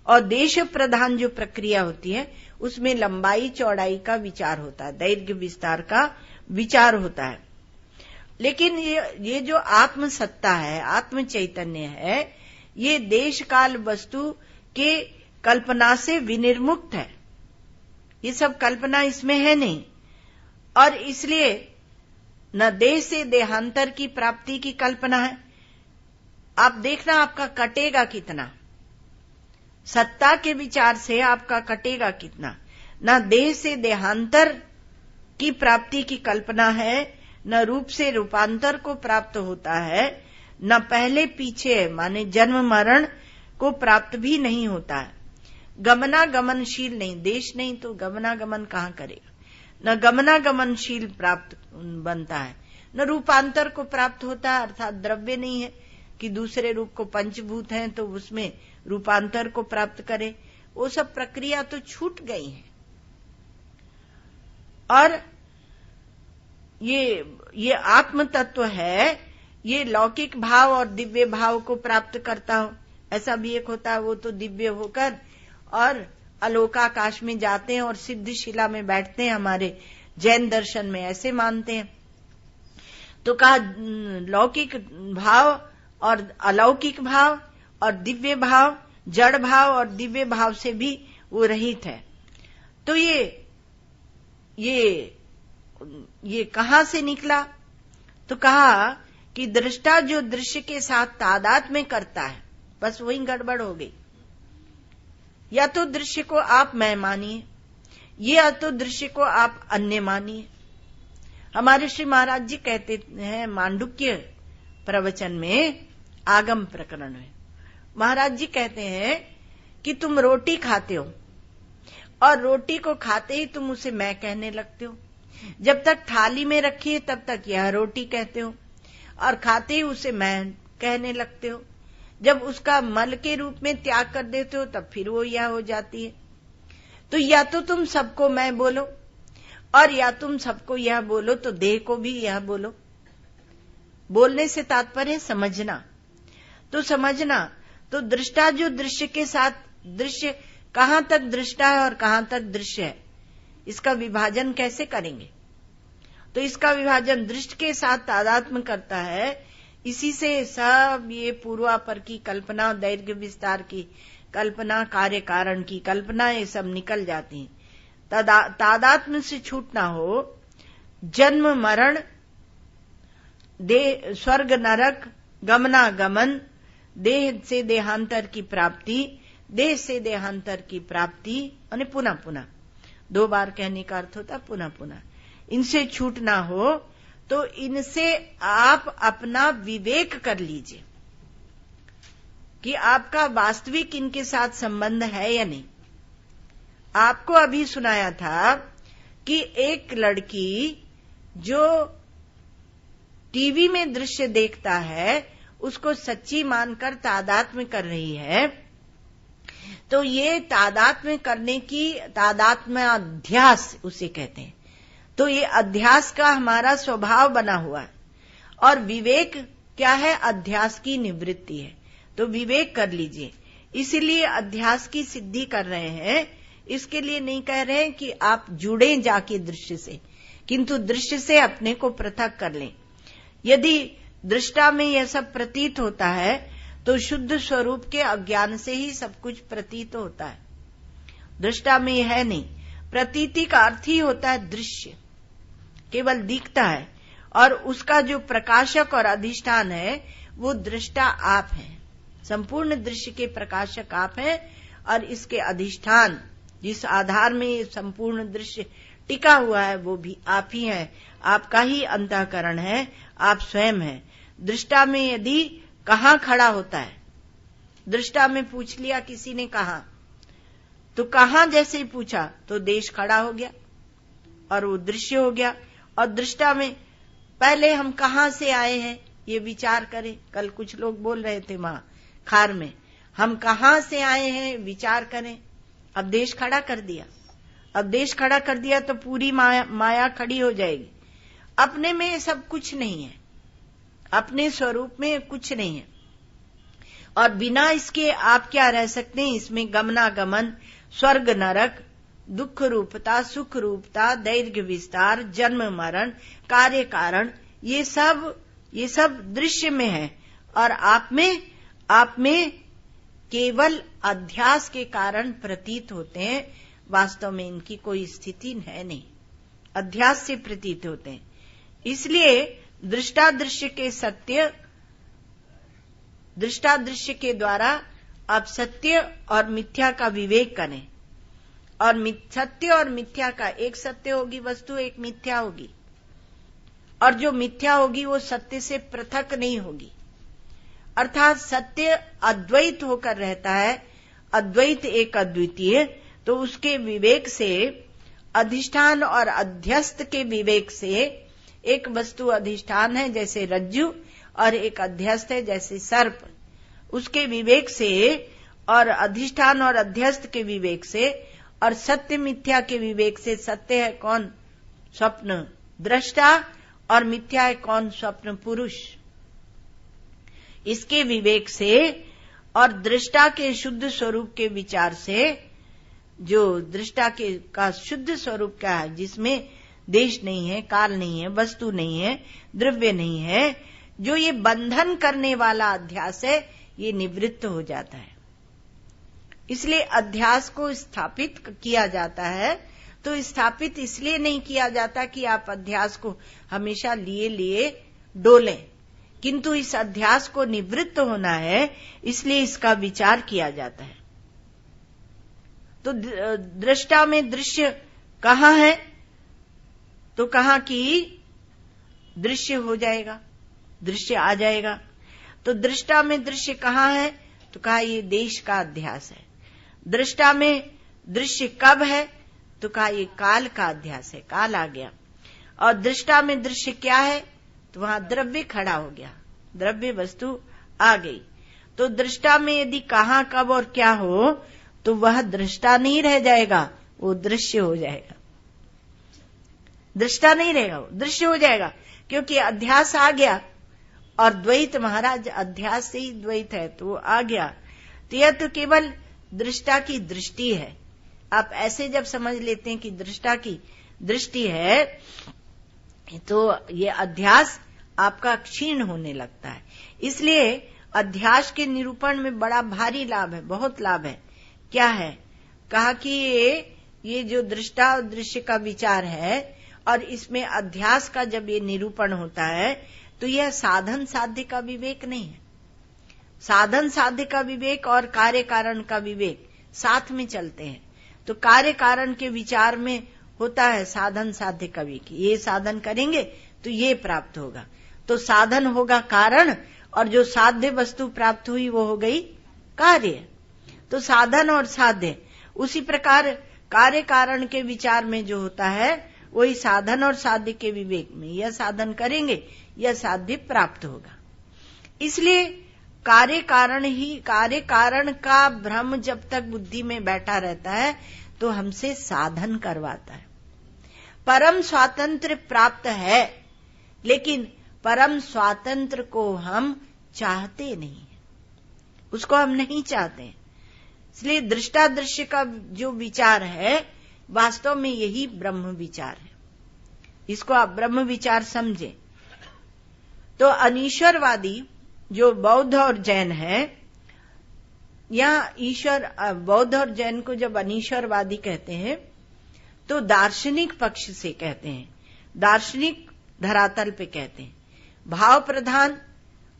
और देश प्रधान जो प्रक्रिया होती है उसमें लंबाई चौड़ाई का विचार होता है, दैर्घ्य विस्तार का विचार होता है। लेकिन ये जो आत्म सत्ता है, आत्म चैतन्य है, ये देश काल वस्तु के कल्पना से विनिर्मुक्त है। ये सब कल्पना इसमें है नहीं, और इसलिए न देह से देहांतर की प्राप्ति की कल्पना है। आप देखना आपका कटेगा कितना, सत्ता के विचार से आपका कटेगा कितना। न देह से देहांतर की प्राप्ति की कल्पना है, न रूप से रूपांतर को प्राप्त होता है, न पहले पीछे माने जन्म मरण को प्राप्त भी नहीं होता है। गमनागमनशील नहीं, देश नहीं तो गमनागमन कहां करेगा। न गमनागमनशील प्राप्त बनता है, न रूपांतर को प्राप्त होता है, अर्थात द्रव्य नहीं है कि दूसरे रूप को पंचभूत हैं तो उसमें रूपांतर को प्राप्त करे। वो सब प्रक्रिया तो छूट गई है। और ये आत्म तत्व है, ये लौकिक भाव और दिव्य भाव को प्राप्त करता हो, ऐसा भी एक होता है। वो तो दिव्य होकर और अलोकाकाश में जाते हैं और सिद्ध शिला में बैठते हैं, हमारे जैन दर्शन में ऐसे मानते हैं। तो कहा लौकिक भाव और अलौकिक भाव और दिव्य भाव, जड़ भाव और दिव्य भाव से भी वो रहित है। तो ये ये कहां से निकला? तो कहा कि दृष्टा जो दृश्य के साथ तादात्म्य में करता है, बस वही गड़बड़ हो गई। या तो दृश्य को आप मैं मानिए, या तो दृश्य को आप अन्य मानिए। हमारे श्री महाराज जी कहते हैं मांडुक्य प्रवचन में, आगम प्रकरण में, महाराज जी कहते हैं कि तुम रोटी खाते हो और रोटी को खाते ही तुम उसे मैं कहने लगते हो। जब तक थाली में रखी है तब तक यह रोटी कहते हो और खाते ही उसे मैं कहने लगते हो। जब उसका मल के रूप में त्याग कर देते हो तब फिर वो यह हो जाती है। तो या तो तुम सबको मैं बोलो और या तुम सबको यह बोलो, तो देह को भी यह बोलो। बोलने से तात्पर्य समझना। तो समझना, तो दृष्टा जो दृश्य के साथ, दृश्य कहां तक दृष्टा है और कहां तक दृश्य है, इसका विभाजन कैसे करेंगे? तो इसका विभाजन दृष्टि के साथ तादात्म्य करता है। इसी से सब ये पूर्वापर की कल्पना, दैर्घ्य विस्तार की कल्पना, कार्य कारण की कल्पना, ये सब निकल जाती हैं। तादात्म्य से छूटना हो, जन्म मरण, देह स्वर्ग नरक, गमनागमन, देह से देहांतर की प्राप्ति, देह से देहांतर की प्राप्ति, और पुनः पुनः, 2 बार कहने का अर्थ होता पुनः पुनः, इनसे छूटना हो तो इनसे आप अपना विवेक कर लीजिए कि आपका वास्तविक इनके साथ संबंध है या नहीं। आपको अभी सुनाया था कि एक लड़की जो टीवी में दृश्य देखता है उसको सच्ची मानकर तादात्म्य कर रही है। तो ये तादात्म्य करने की, तादात्म्य अध्यास उसे कहते हैं। तो ये अध्यास का हमारा स्वभाव बना हुआ है। और विवेक क्या है? अध्यास की निवृत्ति है। तो विवेक कर लीजिए। इसीलिए अध्यास की सिद्धि कर रहे हैं। इसके लिए नहीं कह रहे हैं कि आप जुड़े जाके दृश्य से, किंतु दृश्य से अपने को पृथक कर लें। यदि दृष्टा में यह सब प्रतीत होता है तो शुद्ध स्वरूप के अज्ञान से ही सब कुछ प्रतीत होता है। दृष्टा में यह है नहीं। प्रतीति का अर्थ ही होता है दृश्य, केवल दिखता है, और उसका जो प्रकाशक और अधिष्ठान है वो दृष्टा आप हैं। संपूर्ण दृश्य के प्रकाशक आप हैं और इसके अधिष्ठान, जिस आधार में ये संपूर्ण दृश्य टिका हुआ है, वो भी आप ही हैं। आपका ही अंतःकरण है, आप स्वयं हैं। दृष्टा में यदि कहां खड़ा होता है, दृष्टा में पूछ लिया किसी ने कहा, तो कहां जैसे ही पूछा तो देश खड़ा हो गया और वो दृश्य हो गया। और दृष्टा में पहले हम कहां से आए हैं ये विचार करें। कल कुछ लोग बोल रहे थे वहां खार में, हम कहां से आए हैं विचार करें। अब देश खड़ा कर दिया। अब देश खड़ा कर दिया तो पूरी माया खड़ी हो जाएगी। अपने में सब कुछ नहीं है, अपने स्वरूप में कुछ नहीं है, और बिना इसके आप क्या रह सकते हैं? इसमें गमनागमन, स्वर्ग नरक, दुख रूपता, सुख रूपता, दैर्घ्य विस्तार, जन्म मरण, कार्य कारण, ये सब दृश्य में है। और आप में केवल अध्यास के कारण प्रतीत होते हैं। वास्तव में इनकी कोई स्थिति है नहीं, अध्यास से प्रतीत होते हैं। इसलिए दृष्टा दृश्य के द्वारा आप सत्य और मिथ्या का विवेक करें। और सत्य और मिथ्या का, एक सत्य होगी वस्तु, एक मिथ्या होगी, और जो मिथ्या होगी वो सत्य से पृथक नहीं होगी। अर्थात सत्य अद्वैत होकर रहता है, अद्वैत एक अद्वितीय। तो उसके विवेक से, अधिष्ठान और अध्यस्त के विवेक से, एक वस्तु अधिष्ठान है जैसे रज्जु और एक अध्यस्त है जैसे सर्प, उसके विवेक से और अधिष्ठान और अध्यस्त के विवेक से और सत्य मिथ्या के विवेक से, सत्य है कौन? स्वप्न दृष्टा, और मिथ्या है कौन? स्वप्न पुरुष। इसके विवेक से और दृष्टा के शुद्ध स्वरूप के विचार से, जो दृष्टा का शुद्ध स्वरूप क्या है, जिसमें देश नहीं है, काल नहीं है, वस्तु नहीं है, द्रव्य नहीं है, जो ये बंधन करने वाला अध्यास है, ये निवृत्त हो जाता है। इसलिए अध्यास को स्थापित किया जाता है तो स्थापित इसलिए नहीं किया जाता कि आप अध्यास को हमेशा लिए लिए डोलें, किंतु इस अध्यास को निवृत्त होना है, इसलिए इसका विचार किया जाता है। तो दृष्टा में दृश्य कहाँ है, तो कहाँ की दृश्य हो जाएगा, दृश्य आ जाएगा। तो दृष्टा में दृश्य कहाँ है, तो कहा ये देश का अध्यास है। दृष्टा में दृश्य कब है, तो कहा ये काल का अध्यास है, काल आ गया। और दृष्टा में दृश्य क्या है, तो वहां द्रव्य खड़ा हो गया, द्रव्य वस्तु आ गई। तो दृष्टा में यदि कहाँ कब और क्या हो, तो वह दृष्टा नहीं रह जाएगा, वो दृश्य हो जाएगा। दृष्टा नहीं रहेगा, वो दृश्य हो जाएगा, क्योंकि अध्यास आ गया। और द्वैत महाराज अध्यास से ही द्वैत है, तो वो आ गया। तो यह तो केवल दृष्टा की दृष्टि है। आप ऐसे जब समझ लेते हैं कि दृष्टा की दृष्टि है, तो ये अध्यास आपका क्षीण होने लगता है। इसलिए अध्यास के निरूपण में बड़ा भारी लाभ है, बहुत लाभ है। क्या है, कहा कि ये जो दृष्टा और दृश्य का विचार है, और इसमें अध्यास का जब ये निरूपण होता है, तो यह साधन साध्य का विवेक नहीं है। साधन साध्य का विवेक और कार्य कारण का विवेक साथ में चलते हैं। तो कार्य कारण के विचार में होता है साधन साध्य का विवेक, ये साधन करेंगे तो ये प्राप्त होगा। तो साधन होगा कारण, और जो साध्य वस्तु प्राप्त हुई वो हो गई कार्य। तो साधन और साध्य, उसी प्रकार कार्य कारण के विचार में जो होता है, वही साधन और साध्य के विवेक में, यह साधन करेंगे यह साध्य प्राप्त होगा। इसलिए कार्य कारण का भ्रम जब तक बुद्धि में बैठा रहता है, तो हमसे साधन करवाता है। परम स्वातंत्र प्राप्त है, लेकिन परम स्वातंत्र को हम चाहते नहीं है, उसको हम नहीं चाहते। इसलिए दृष्टा दृश्य का जो विचार है, वास्तव में यही ब्रह्म विचार है। इसको आप ब्रह्म विचार समझे। तो अनीश्वरवादी जो बौद्ध और जैन है, यहाँ ईश्वर, बौद्ध और जैन को जब अनीश्वरवादी कहते हैं, तो दार्शनिक पक्ष से कहते हैं, दार्शनिक धरातल पे कहते हैं। भाव प्रधान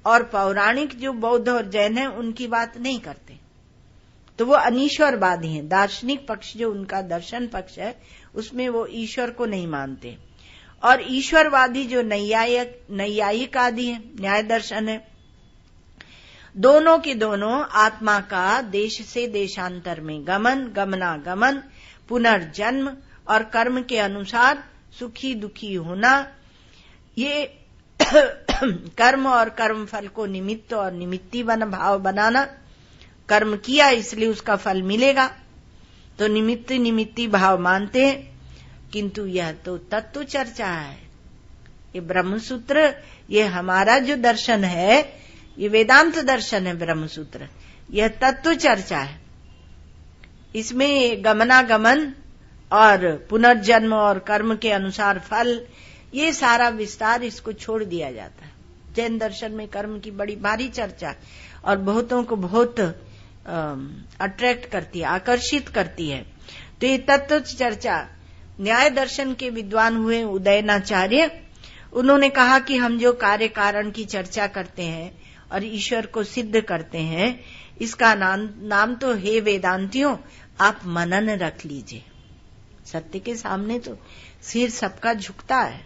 और पौराणिक जो बौद्ध और जैन है, उनकी बात नहीं करते, तो वो अनीश्वरवादी हैं। दार्शनिक पक्ष जो उनका दर्शन पक्ष है, उसमें वो ईश्वर को नहीं मानते। और ईश्वरवादी जो नैयायिक आदि है, न्याय दर्शन है, दोनों के दोनों आत्मा का देश से देशांतर में गमन, गमनागमन, पुनर्जन्म और कर्म के अनुसार सुखी दुखी होना, ये कर्म और कर्म फल को निमित्त और निमित्ती भाव बनाना। कर्म किया इसलिए उसका फल मिलेगा, तो निमित्ती भाव मानते हैं। किंतु यह तो तत्व चर्चा है, ये ब्रह्मसूत्र, ये हमारा जो दर्शन है, ये वेदांत दर्शन है ब्रह्मसूत्र, यह तत्व चर्चा है। इसमें गमनागमन और पुनर्जन्म और कर्म के अनुसार फल, ये सारा विस्तार इसको छोड़ दिया जाता है। जैन दर्शन में कर्म की बड़ी भारी चर्चा और बहुतों को बहुत अट्रैक्ट करती है, आकर्षित करती है। तो ये तत्व चर्चा, न्याय दर्शन के विद्वान हुए उदयनाचार्य, उन्होंने कहा कि हम जो कार्य कारण की चर्चा करते हैं और ईश्वर को सिद्ध करते हैं, इसका नाम तो हे वेदांतियों आप मनन रख लीजिए। सत्य के सामने तो सिर सबका झुकता है।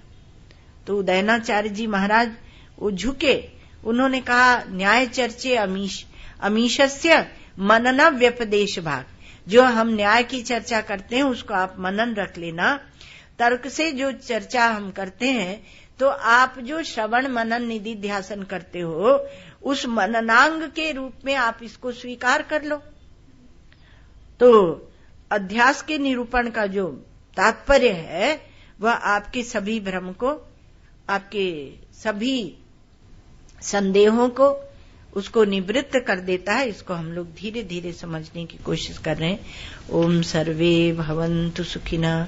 तो उदयनाचार्य जी महाराज वो झुके, उन्होंने कहा न्याय चर्चे अमीशस्य मनन व्यपदेश भाग, जो हम न्याय की चर्चा करते हैं उसको आप मनन रख लेना। तर्क से जो चर्चा हम करते हैं, तो आप जो श्रवण मनन निधि ध्यासन करते हो, उस मननांग के रूप में आप इसको स्वीकार कर लो। तो अध्यास के निरूपण का जो तात्पर्य है, वह आपके सभी भ्रम को, आपके सभी संदेहों को, उसको निवृत्त कर देता है। इसको हम लोग धीरे धीरे समझने की कोशिश कर रहे हैं। ओम सर्वे भवन्तु सुखिनः,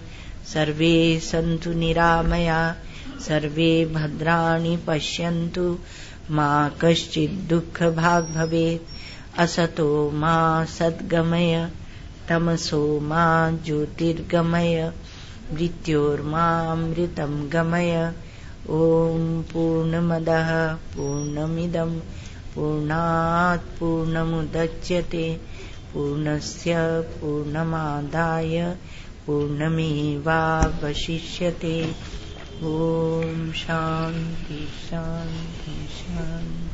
सर्वे सन्तु निरामया, सर्वे भद्राणि पश्यन्तु, मा कश्चित् दुःख भाग् भवेत्, असतो मा सद्गमय, तमसो मा ज्योतिर्गमय, मृत्योर्मामृतं गमय। ॐ पूर्णमदः पूर्णमिदं पूर्णात् पूर्णमुदच्यते पूर्णस्य पूर्णमादाय पूर्णमेवावशिष्यते। ॐ शान्ति शान्ति शान्ति।